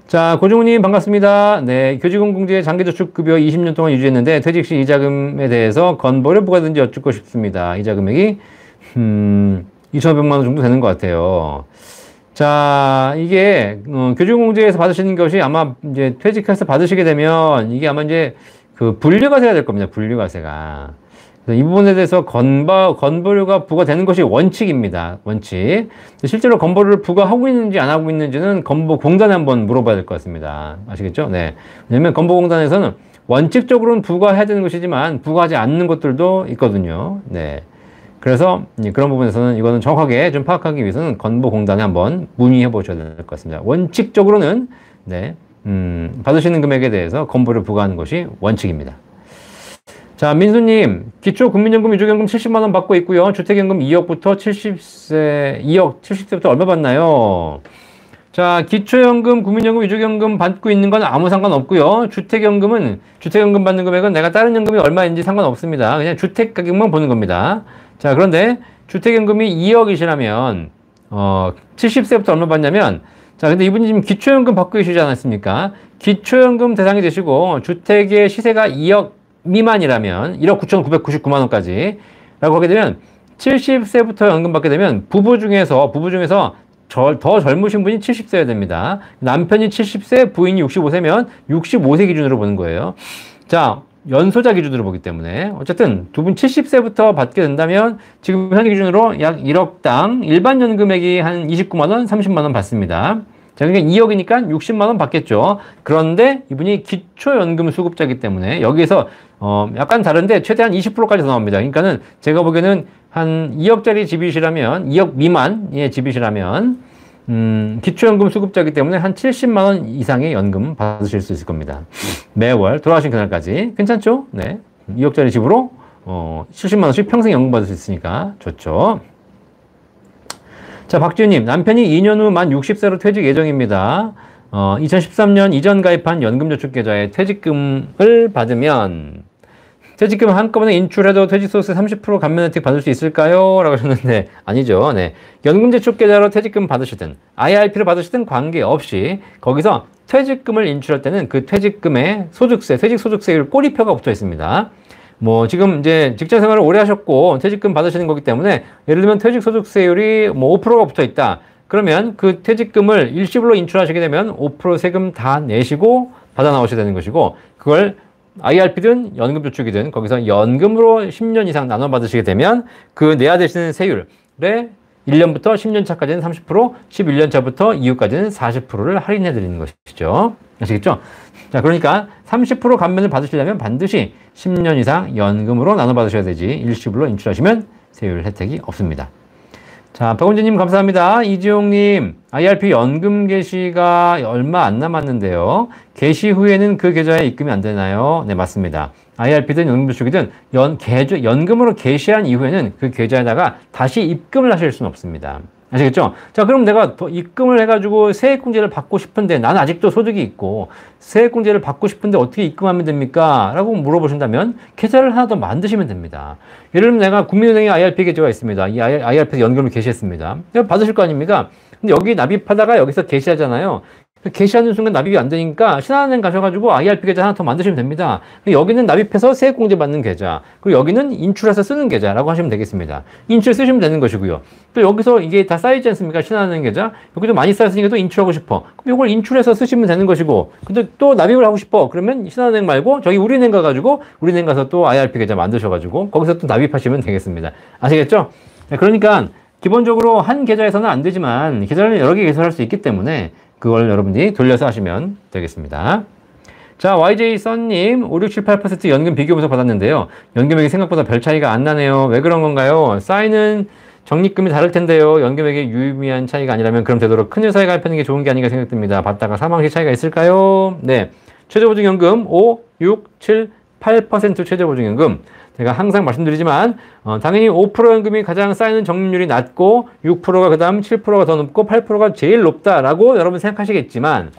자, 고종우님 반갑습니다. 네, 교직원공제 장기저축급여 20년 동안 유지했는데 퇴직 시 이자금에 대해서 건보료 부과든지 여쭙고 싶습니다. 이자 금액이 2,500만 원 정도 되는 것 같아요. 자, 이게 교직원공제에서 받으시는 것이 아마 이제 퇴직해서 받으시게 되면 이게 아마 이제 그 분류과세가 될 겁니다. 분류과세가. 그래서 이 부분에 대해서 건보료가 부과되는 것이 원칙입니다. 원칙. 실제로 건보료를 부과하고 있는지 안 하고 있는지는 건보공단에 한번 물어봐야 될 것 같습니다. 아시겠죠? 네. 왜냐면 건보공단에서는 원칙적으로는 부과해야 되는 것이지만 부과하지 않는 것들도 있거든요. 네. 그래서 그런 부분에서는 이거는 정확하게 좀 파악하기 위해서는 건보공단에 한번 문의해 보셔야 될 것 같습니다. 원칙적으로는 네, 받으시는 금액에 대해서 건보를 부과하는 것이 원칙입니다. 자, 민수님, 기초국민연금, 유족연금 70만 원 받고 있고요. 주택연금 2억부터 70세, 2억 70세부터 얼마 받나요? 자, 기초연금, 국민연금, 유족연금 받고 있는 건 아무 상관없고요. 주택연금 받는 금액은 내가 다른 연금이 얼마인지 상관없습니다. 그냥 주택 가격만 보는 겁니다. 자, 그런데 주택연금이 2억이시라면 70세부터 얼마 받냐면, 자, 근데 이분이 지금 기초연금 받고 계시지 않았습니까? 기초연금 대상이 되시고 주택의 시세가 2억 미만이라면 1억 9,999만 원까지 라고 하게 되면 70세부터 연금 받게 되면 부부 중에서 더 젊으신 분이 70세여야 됩니다. 남편이 70세, 부인이 65세면 65세 기준으로 보는 거예요. 자, 연소자 기준으로 보기 때문에 어쨌든 두 분 70세부터 받게 된다면 지금 현재 기준으로 약 1억당 일반 연금액이 한 29만 원, 30만 원 받습니다. 자, 그러니까 2억이니까 60만 원 받겠죠. 그런데 이분이 기초연금 수급자이기 때문에 여기에서 약간 다른데 최대한 20%까지 더 나옵니다. 그러니까는 제가 보기에는 한 2억짜리 집이시라면 2억 미만의 집이시라면 기초연금 수급자이기 때문에 한 70만 원 이상의 연금 받으실 수 있을 겁니다. 매월 돌아가신 그날까지 괜찮죠? 네, 2억짜리 집으로 70만 원씩 평생 연금 받을 수 있으니까 좋죠. 자, 박지윤님, 남편이 2년 후 만 60세로 퇴직 예정입니다. 2013년 이전 가입한 연금저축계좌에 퇴직금을 받으면 퇴직금 한꺼번에 인출해도 퇴직소득세 30% 감면 혜택 받을 수 있을까요? 라고 하셨는데 아니죠. 네. 연금저축계좌로 퇴직금 받으시든 IRP를 받으시든 관계없이 거기서 퇴직금을 인출할 때는 그 퇴직금에 퇴직소득세율 꼬리표가 붙어 있습니다. 뭐 지금 이제 직장 생활을 오래 하셨고 퇴직금 받으시는 거기 때문에 예를 들면 퇴직소득세율이 뭐 5%가 붙어 있다. 그러면 그 퇴직금을 일시불로 인출하시게 되면 5% 세금 다 내시고 받아 나오셔야 되는 것이고 그걸 IRP든 연금저축이든 거기서 연금으로 10년 이상 나눠 받으시게 되면 그 내야 되시는 세율에 1년부터 10년 차까지는 30%, 11년 차부터 이후까지는 40%를 할인해 드리는 것이죠. 아시겠죠? 자, 그러니까 30% 감면을 받으시려면 반드시 10년 이상 연금으로 나눠 받으셔야 되지 일시불로 인출하시면 세율 혜택이 없습니다. 자, 박원진님 감사합니다. 이지용님, IRP 연금 개시가 얼마 안 남았는데요. 개시 후에는 그 계좌에 입금이 안 되나요? 네, 맞습니다. IRP든 연금저축이든 연금으로 개시한 이후에는 그 계좌에다가 다시 입금을 하실 수는 없습니다. 아시겠죠? 자, 그럼 내가 더 입금을 해가지고 세액공제를 받고 싶은데 나는 아직도 소득이 있고 세액공제를 받고 싶은데 어떻게 입금하면 됩니까? 라고 물어보신다면 계좌를 하나 더 만드시면 됩니다. 예를 들면 내가 국민은행에 IRP 계좌가 있습니다. 이 IRP에서 연금을 개시했습니다. 받으실 거 아닙니까? 근데 여기 납입하다가 여기서 개시하잖아요. 개시하는 순간 납입이 안 되니까 신한은행 가셔가지고 IRP 계좌 하나 더 만드시면 됩니다. 여기는 납입해서 세액공제 받는 계좌, 그리고 여기는 인출해서 쓰는 계좌라고 하시면 되겠습니다. 인출 쓰시면 되는 것이고요. 또 여기서 이게 다 쌓이지 않습니까? 신한은행 계좌. 여기도 많이 쌓였으니까 또 인출하고 싶어. 그럼 이걸 인출해서 쓰시면 되는 것이고, 근데 또 납입을 하고 싶어. 그러면 신한은행 말고 저기 우리은행 가가지고 우리은행 가서 또 IRP 계좌 만드셔가지고 거기서 또 납입하시면 되겠습니다. 아시겠죠? 그러니까 기본적으로 한 계좌에서는 안 되지만 계좌를 여러 개 개설할 수 있기 때문에 그걸 여러분들이 돌려서 하시면 되겠습니다. 자, YJ 썬님 5678% 연금 비교분석 받았는데요. 연금액이 생각보다 별 차이가 안 나네요. 왜 그런 건가요? 쌓이는 적립금이 다를 텐데요. 연금액의 유의미한 차이가 아니라면 그럼 되도록 큰 회사에 가입하는 게 좋은 게 아닌가 생각됩니다. 받다가 사망 시 차이가 있을까요? 네, 최저보증연금 5, 6, 7, 8% 최저보증연금 제가 항상 말씀드리지만 당연히 5% 연금이 가장 쌓이는 적립률이 낮고 6%가 그 다음 7%가 더 높고 8%가 제일 높다라고 여러분 생각하시겠지만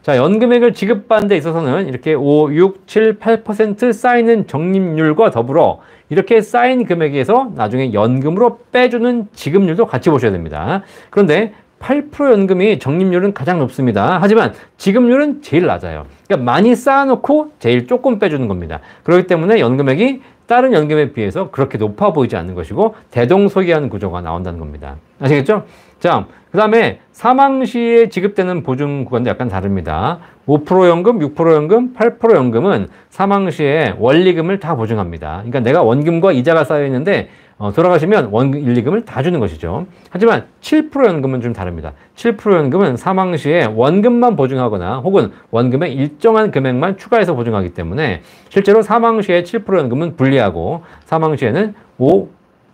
자, 연금액을 지급받는 데 있어서는 이렇게 5, 6, 7, 8% 쌓이는 적립률과 더불어 이렇게 쌓인 금액에서 나중에 연금으로 빼주는 지급률도 같이 보셔야 됩니다. 그런데 8% 연금이 적립률은 가장 높습니다. 하지만 지급률은 제일 낮아요. 그러니까 많이 쌓아놓고 제일 조금 빼주는 겁니다. 그렇기 때문에 연금액이 다른 연금에 비해서 그렇게 높아 보이지 않는 것이고 대동소이하는 구조가 나온다는 겁니다. 아시겠죠? 자, 그 다음에 사망 시에 지급되는 보증 구간도 약간 다릅니다. 5% 연금, 6% 연금, 8% 연금은 사망 시에 원리금을 다 보증합니다. 그러니까 내가 원금과 이자가 쌓여 있는데 돌아가시면 원리금을 다 주는 것이죠. 하지만 7% 연금은 좀 다릅니다. 7% 연금은 사망 시에 원금만 보증하거나 혹은 원금의 일정한 금액만 추가해서 보증하기 때문에 실제로 사망 시에 7% 연금은 불리하고 사망 시에는 5,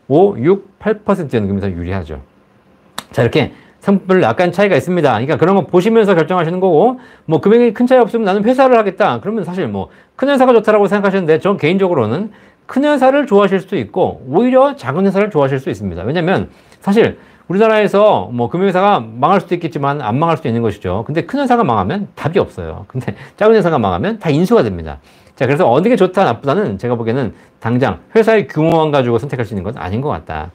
6, 8% 연금이 더 유리하죠. 자, 이렇게 상품별 약간 차이가 있습니다. 그러니까 그런 거 보시면서 결정하시는 거고, 뭐 금액이 큰 차이 없으면 나는 회사를 하겠다. 그러면 사실 뭐 큰 회사가 좋다라고 생각하시는데, 전 개인적으로는 큰 회사를 좋아하실 수도 있고, 오히려 작은 회사를 좋아하실 수 있습니다. 왜냐면 사실 우리나라에서 뭐 금융회사가 망할 수도 있겠지만 안 망할 수도 있는 것이죠. 근데 큰 회사가 망하면 답이 없어요. 근데 작은 회사가 망하면 다 인수가 됩니다. 자, 그래서 어느 게 좋다, 나쁘다는 제가 보기에는 당장 회사의 규모만 가지고 선택할 수 있는 건 아닌 것 같다.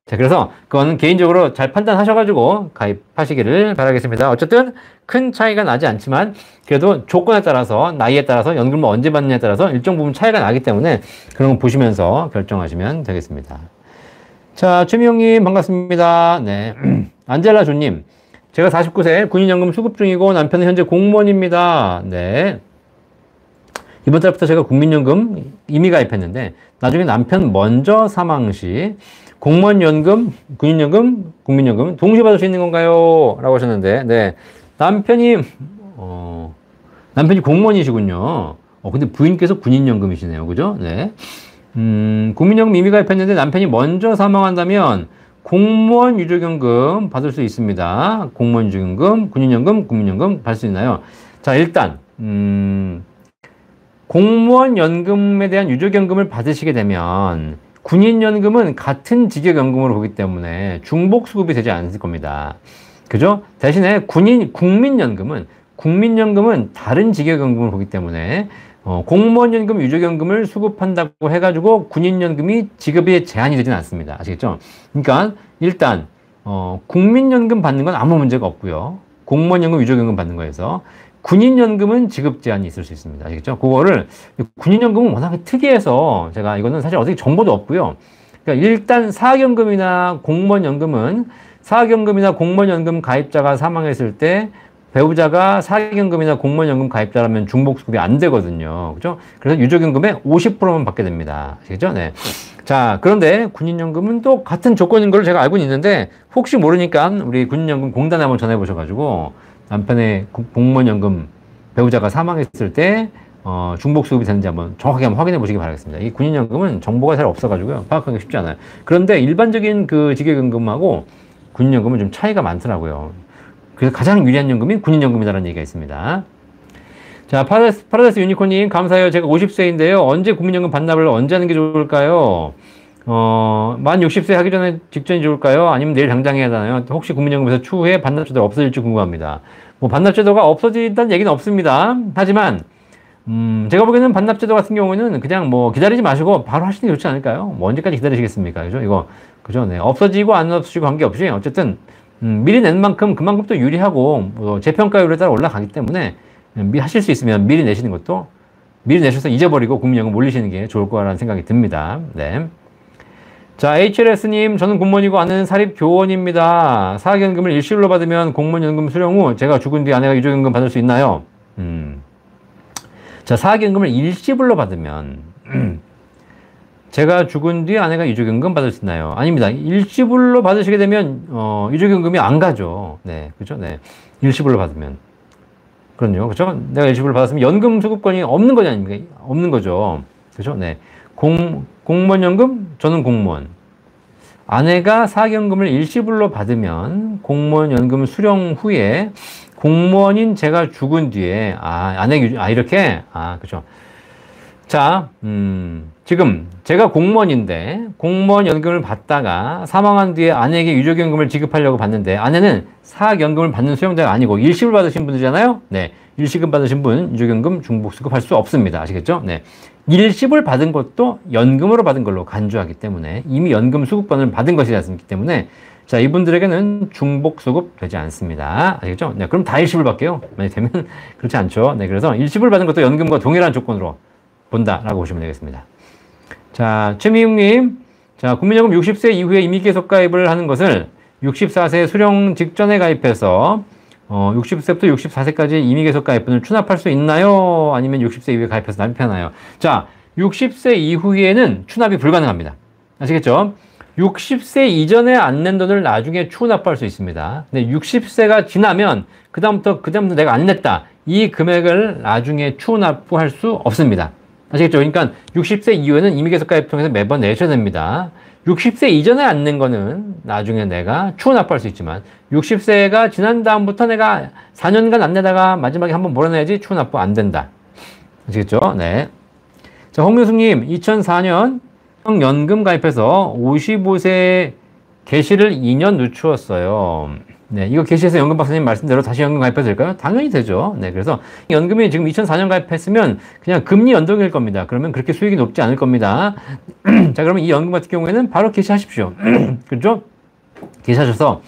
자, 그래서 그거는 개인적으로 잘 판단하셔가지고 가입하시기를 바라겠습니다. 어쨌든 큰 차이가 나지 않지만 그래도 조건에 따라서, 나이에 따라서, 연금을 언제 받느냐에 따라서 일정 부분 차이가 나기 때문에 그런 거 보시면서 결정하시면 되겠습니다. 자, 최미영님 반갑습니다. 네. 안젤라 조님, 제가 49세 군인연금 수급 중이고 남편은 현재 공무원입니다. 네. 이번 달부터 제가 국민연금 이미 가입했는데 나중에 남편 먼저 사망 시 공무원연금, 군인연금, 국민연금 동시에 받을 수 있는 건가요? 라고 하셨는데, 네. 남편이 공무원이시군요. 근데 부인께서 군인연금이시네요. 그죠? 네. 국민연금 이미 가입했는데 남편이 먼저 사망한다면 공무원 유족연금 받을 수 있습니다. 공무원 유족연금, 군인연금, 국민연금 받을 수 있나요? 자, 일단, 공무원 연금에 대한 유족연금을 받으시게 되면 군인연금은 같은 직역연금으로 보기 때문에 중복수급이 되지 않을 겁니다. 그죠? 대신에 국민연금은 다른 직역연금을 보기 때문에 공무원연금, 유족연금을 수급한다고 해가지고 군인연금이 지급에 제한이 되지는 않습니다. 아시겠죠? 그러니까 일단 국민연금 받는 건 아무 문제가 없고요. 공무원연금, 유족연금 받는 거에서 군인연금은 지급 제한이 있을 수 있습니다. 아시겠죠? 그거를, 군인연금은 워낙에 특이해서 제가 이거는 사실 어떻게 정보도 없고요. 그러니까 일단 사학연금이나 공무원연금은 사학연금이나 공무원연금 가입자가 사망했을 때 배우자가 사학연금이나 공무원연금 가입자라면 중복수급이 안 되거든요. 그죠? 그래서 유족연금의 50%만 받게 됩니다. 아시겠죠? 네. 자, 그런데 군인연금은 또 같은 조건인 걸 제가 알고 있는데 혹시 모르니까 우리 군인연금 공단에 한번 전화해 보셔가지고 남편의 공무원연금 배우자가 사망했을 때 중복수급이 되는지 정확하게 한번 확인해 보시기 바라겠습니다. 이 군인연금은 정보가 잘 없어가지고요. 파악하기 쉽지 않아요. 그런데 일반적인 그 직역연금하고 군인연금은 좀 차이가 많더라고요. 그래서 가장 유리한 연금이 군인연금이라는 얘기가 있습니다. 자, 파라다이스 유니콘님 감사해요. 제가 50세인데요. 언제 국민연금 반납을 언제 하는 게 좋을까요? 만 60세 하기 전에 직전이 좋을까요? 아니면 내일 당장 해야 하나요? 혹시 국민연금에서 추후에 반납제도가 없어질지 궁금합니다. 뭐 반납제도가 없어진다는 얘기는 없습니다. 하지만 제가 보기에는 반납제도 같은 경우는 그냥 뭐 기다리지 마시고 바로 하시는 게 좋지 않을까요? 뭐 언제까지 기다리시겠습니까? 그죠? 이거 그죠? 네. 없어지고 안 없어지고 관계없이 어쨌든 미리 낸 만큼 그만큼 또 유리하고 뭐 재평가율에 따라 올라가기 때문에 하실 수 있으면 미리 내시는 것도 미리 내셔서 잊어버리고 국민연금 올리시는 게 좋을 거라는 생각이 듭니다. 네. 자, HLS님, 저는 공무원이고 아내는 사립교원입니다. 사학연금을 일시불로 받으면 공무원연금 수령 후 제가 죽은 뒤 아내가 유족연금 받을 수 있나요? 자, 사학연금을 일시불로 받으면 제가 죽은 뒤 아내가 유족연금 받을 수 있나요? 아닙니다. 일시불로 받으시게 되면 유족연금이 안 가죠. 네, 그죠? 네, 일시불로 받으면 그럼요, 그죠? 내가 일시불로 받았으면 연금 수급권이 없는 거지 아닙니까? 없는 거죠. 그죠? 네. 공무원연금, 저는 공무원. 아내가 사학연금을 일시불로 받으면 공무원연금 수령 후에 공무원인 제가 죽은 뒤에, 이렇게? 그죠. 자, 지금 제가 공무원인데 공무원연금을 받다가 사망한 뒤에 아내에게 유족연금을 지급하려고 받는데 아내는 사학연금을 받는 수용자가 아니고 일시불 받으신 분이잖아요? 네. 일시금 받으신 분 유족연금 중복수급할 수 없습니다. 아시겠죠? 네. 일시불 받은 것도 연금으로 받은 걸로 간주하기 때문에 이미 연금 수급권을 받은 것이지 않습니까? 때문에 자, 이분들에게는 중복수급 되지 않습니다. 아시겠죠? 네. 그럼 다 일시불 받게요. 만약 되면 그렇지 않죠. 네. 그래서 일시불 받은 것도 연금과 동일한 조건으로 본다라고 보시면 되겠습니다. 자, 최미웅님. 자, 국민연금 60세 이후에 임의 계속 가입을 하는 것을 64세 수령 직전에 가입해서 60세부터 64세까지 임의 계속 가입분을 추납할 수 있나요? 아니면 60세 이후에 가입해서 납입하나요? 자, 60세 이후에는 추납이 불가능합니다. 아시겠죠? 60세 이전에 안 낸 돈을 나중에 추후 납부할 수 있습니다. 근데 60세가 지나면 그다음부터 내가 안 냈다. 이 금액을 나중에 추후 납부할 수 없습니다. 아시겠죠? 그러니까 60세 이후에는 임의계속 가입 통해서 매번 내셔야 됩니다. 60세 이전에 안 낸 거는 나중에 내가 추후 납부할 수 있지만 60세가 지난 다음부터 내가 4년간 안 내다가 마지막에 한번 몰아내야지 추후 납부 안 된다. 아시겠죠? 네. 자, 홍명숙님, 2004년 연금 가입해서 55세 개시를 2년 늦추었어요. 네, 이거 개시해서 연금 박사님 말씀대로 다시 연금 가입해도 될까요? 당연히 되죠. 네, 그래서 연금이 지금 2004년 가입했으면 그냥 금리 연동일 겁니다. 그러면 그렇게 수익이 높지 않을 겁니다. 자, 그러면 이 연금 같은 경우에는 바로 개시하십시오. 그렇죠? 개시하셔서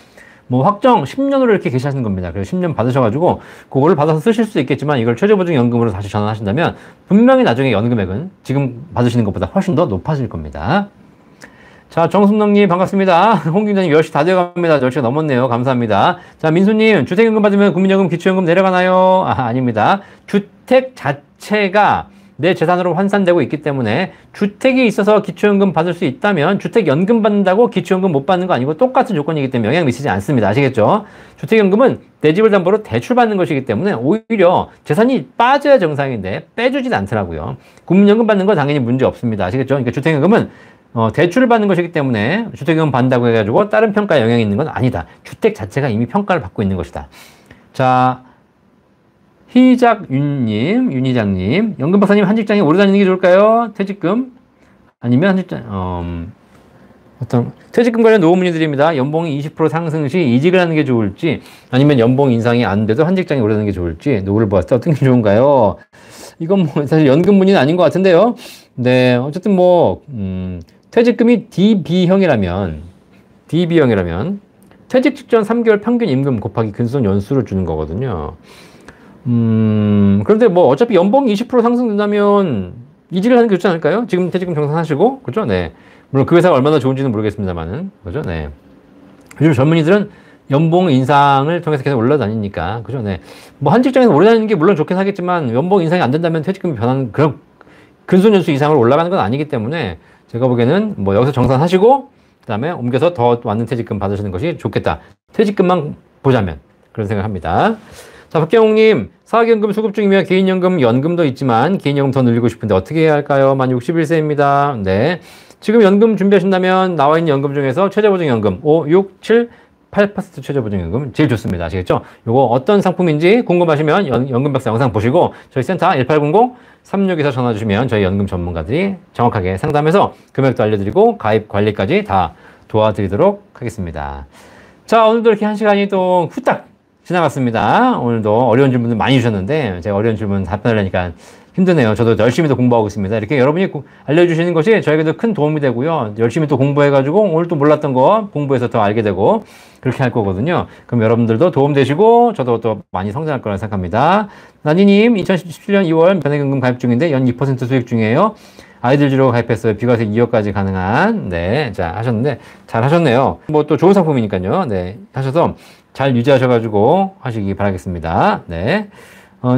뭐 확정 10년으로 이렇게 개시하시는 겁니다. 그래서 10년 받으셔가지고 그거를 받아서 쓰실 수 있겠지만 이걸 최저보증연금으로 다시 전환하신다면 분명히 나중에 연금액은 지금 받으시는 것보다 훨씬 더 높아질 겁니다. 자, 정순덕님 반갑습니다. 홍김장님 10시 다 되어갑니다. 10시가 넘었네요. 감사합니다. 자, 민수님 주택연금 받으면 국민연금 기초연금 내려가나요? 아닙니다. 주택 자체가 내 재산으로 환산되고 있기 때문에 주택이 있어서 기초연금 받을 수 있다면 주택연금 받는다고 기초연금 못 받는 거 아니고 똑같은 조건이기 때문에 영향 미치지 않습니다. 아시겠죠? 주택연금은 내 집을 담보로 대출 받는 것이기 때문에 오히려 재산이 빠져야 정상인데 빼주진 않더라고요. 국민연금 받는 거 당연히 문제 없습니다. 아시겠죠? 그러니까 주택연금은 대출을 받는 것이기 때문에 주택연금 받는다고 해가지고 다른 평가에 영향이 있는 건 아니다. 주택 자체가 이미 평가를 받고 있는 것이다. 자, 희작윤님, 윤희장님, 연금 박사님 한 직장에 오래 다니는 게 좋을까요? 퇴직금? 아니면 한 직장, 퇴직금 관련 노후 문의드립니다. 연봉이 20% 상승 시 이직을 하는 게 좋을지, 아니면 연봉 인상이 안 돼도 한 직장에 오래 다니는 게 좋을지, 노후를 보았을 때 어떤 게 좋은가요? 이건 뭐, 사실 연금 문의는 아닌 것 같은데요. 네, 어쨌든 뭐, 퇴직금이 DB형이라면, 퇴직 직전 3개월 평균 임금 곱하기 근소한 연수를 주는 거거든요. 그런데 뭐 어차피 연봉이 20% 상승된다면 이직을 하는 게 좋지 않을까요? 지금 퇴직금 정산하시고, 그죠? 네. 물론 그 회사가 얼마나 좋은지는 모르겠습니다만은, 그죠? 네. 요즘 젊은이들은 연봉 인상을 통해서 계속 올라다니니까, 그죠? 네. 뭐 한 직장에서 오래 다니는 게 물론 좋긴 하겠지만 연봉 인상이 안 된다면 퇴직금이 변하는 그런 근소연수 이상으로 올라가는 건 아니기 때문에 제가 보기에는 뭐 여기서 정산하시고 그다음에 옮겨서 더 많은 퇴직금 받으시는 것이 좋겠다. 퇴직금만 보자면 그런 생각합니다. 자, 박경욱님, 사학연금 수급 중이며 개인연금, 연금도 있지만 개인연금 더 늘리고 싶은데 어떻게 해야 할까요? 만 61세입니다. 네. 지금 연금 준비하신다면 나와 있는 연금 중에서 최저보증연금 5, 6, 7, 8% 최저보증연금 제일 좋습니다. 아시겠죠? 요거 어떤 상품인지 궁금하시면 연금박사 영상 보시고 저희 센터 1800-3624 전화 주시면 저희 연금 전문가들이 정확하게 상담해서 금액도 알려드리고 가입 관리까지 다 도와드리도록 하겠습니다. 자, 오늘도 이렇게 한 시간이 또 후딱 지나갔습니다. 오늘도 어려운 질문들 많이 주셨는데 제가 어려운 질문 답변하려니까 힘드네요. 저도 열심히 또 공부하고 있습니다. 이렇게 여러분이 알려주시는 것이 저에게도 큰 도움이 되고요. 열심히 또 공부해가지고 오늘 또 몰랐던 거 공부해서 더 알게 되고 그렇게 할 거거든요. 그럼 여러분들도 도움되시고 저도 또 많이 성장할 거라 생각합니다. 나니님, 2017년 2월 변액연금 가입 중인데 연 2% 수익 중이에요. 아이들 주로 가입했어요. 비과세 2억까지 가능한. 네, 자, 하셨는데 잘 하셨네요. 뭐 또 좋은 상품이니까요. 네, 하셔서 잘 유지하셔가지고 하시기 바라겠습니다. 네.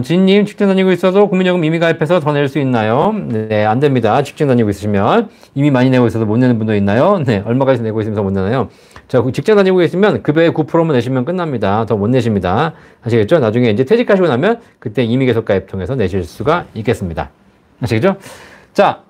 지인님, 직장 다니고 있어도 국민연금 이미 가입해서 더 낼 수 있나요? 네, 안 됩니다. 직장 다니고 있으시면. 이미 많이 내고 있어도 못 내는 분도 있나요? 네, 얼마까지 내고 있으면서 못 내나요? 자, 직장 다니고 계시면 급여의 9%만 내시면 끝납니다. 더 못 내십니다. 아시겠죠? 나중에 이제 퇴직하시고 나면 그때 이미 계속 가입 통해서 내실 수가 있겠습니다. 아시겠죠? 자,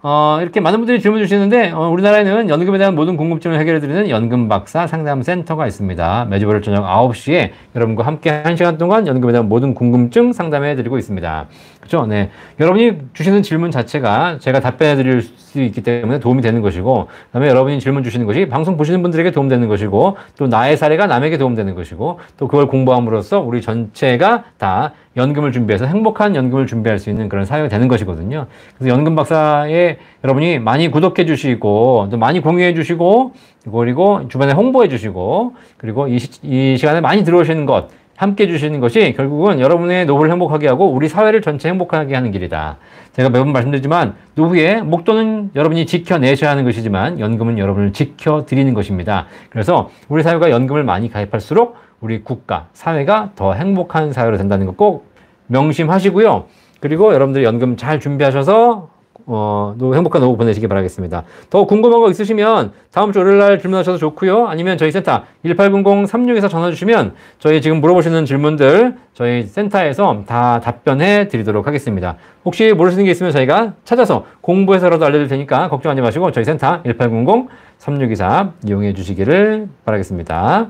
이렇게 많은 분들이 질문 주시는데, 우리나라에는 연금에 대한 모든 궁금증을 해결해드리는 연금박사 상담센터가 있습니다. 매주 월요일 저녁 9시에 여러분과 함께 1시간 동안 연금에 대한 모든 궁금증 상담해드리고 있습니다. 그죠? 네. 여러분이 주시는 질문 자체가 제가 답변해드릴 수 있기 때문에 도움이 되는 것이고, 그 다음에 여러분이 질문 주시는 것이 방송 보시는 분들에게 도움되는 것이고, 또 나의 사례가 남에게 도움되는 것이고, 또 그걸 공부함으로써 우리 전체가 다 연금을 준비해서 행복한 연금을 준비할 수 있는 그런 사회가 되는 것이거든요. 그래서 연금 박사에 여러분이 많이 구독해 주시고 또 많이 공유해 주시고 그리고 주변에 홍보해 주시고 그리고 이 시간에 많이 들어오시는 것 함께 해주시는 것이 결국은 여러분의 노후를 행복하게 하고 우리 사회를 전체 행복하게 하는 길이다. 제가 매번 말씀드리지만 노후에 목돈은 여러분이 지켜내셔야 하는 것이지만 연금은 여러분을 지켜드리는 것입니다. 그래서 우리 사회가 연금을 많이 가입할수록 우리 국가, 사회가 더 행복한 사회로 된다는 거 꼭 명심하시고요. 그리고 여러분들 연금 잘 준비하셔서 행복한 노후 보내시기 바라겠습니다. 더 궁금한 거 있으시면 다음 주 월요일날 질문하셔도 좋고요. 아니면 저희 센터 1800-3624 전화 주시면 저희 지금 물어보시는 질문들 저희 센터에서 다 답변해 드리도록 하겠습니다. 혹시 모르시는 게 있으면 저희가 찾아서 공부해서라도 알려드릴 테니까 걱정하지 마시고 저희 센터 1800-3624 이용해 주시기를 바라겠습니다.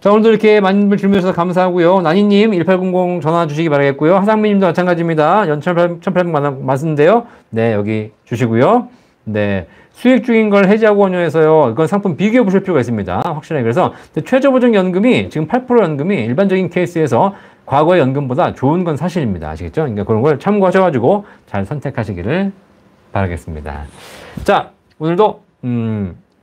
자, 오늘도 이렇게 많은 분 질문 주셔서 감사하고요. 나니님 1800 전화 주시기 바라겠고요. 하상민님도 마찬가지입니다. 연 1800 맞는데요. 네, 여기 주시고요. 네, 수익 중인 걸 해지하고 원료에서요. 이건 상품 비교해 보실 필요가 있습니다. 확실하게. 그래서 최저보증연금이 지금 8% 연금이 일반적인 케이스에서 과거의 연금보다 좋은 건 사실입니다. 아시겠죠? 그러니까 그런 걸 참고하셔가지고 잘 선택하시기를 바라겠습니다. 자, 오늘도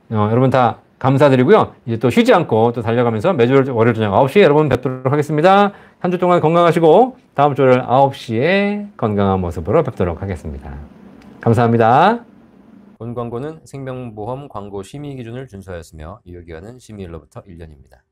여러분 다 감사드리고요. 이제 또 쉬지 않고 또 달려가면서 매주 월요일 저녁 9시에 여러분 뵙도록 하겠습니다. 한 주 동안 건강하시고 다음 주 월요일 9시에 건강한 모습으로 뵙도록 하겠습니다. 감사합니다. 본 광고는 생명보험 광고 심의 기준을 준수하였으며 유효기간은 심의일로부터 1년입니다.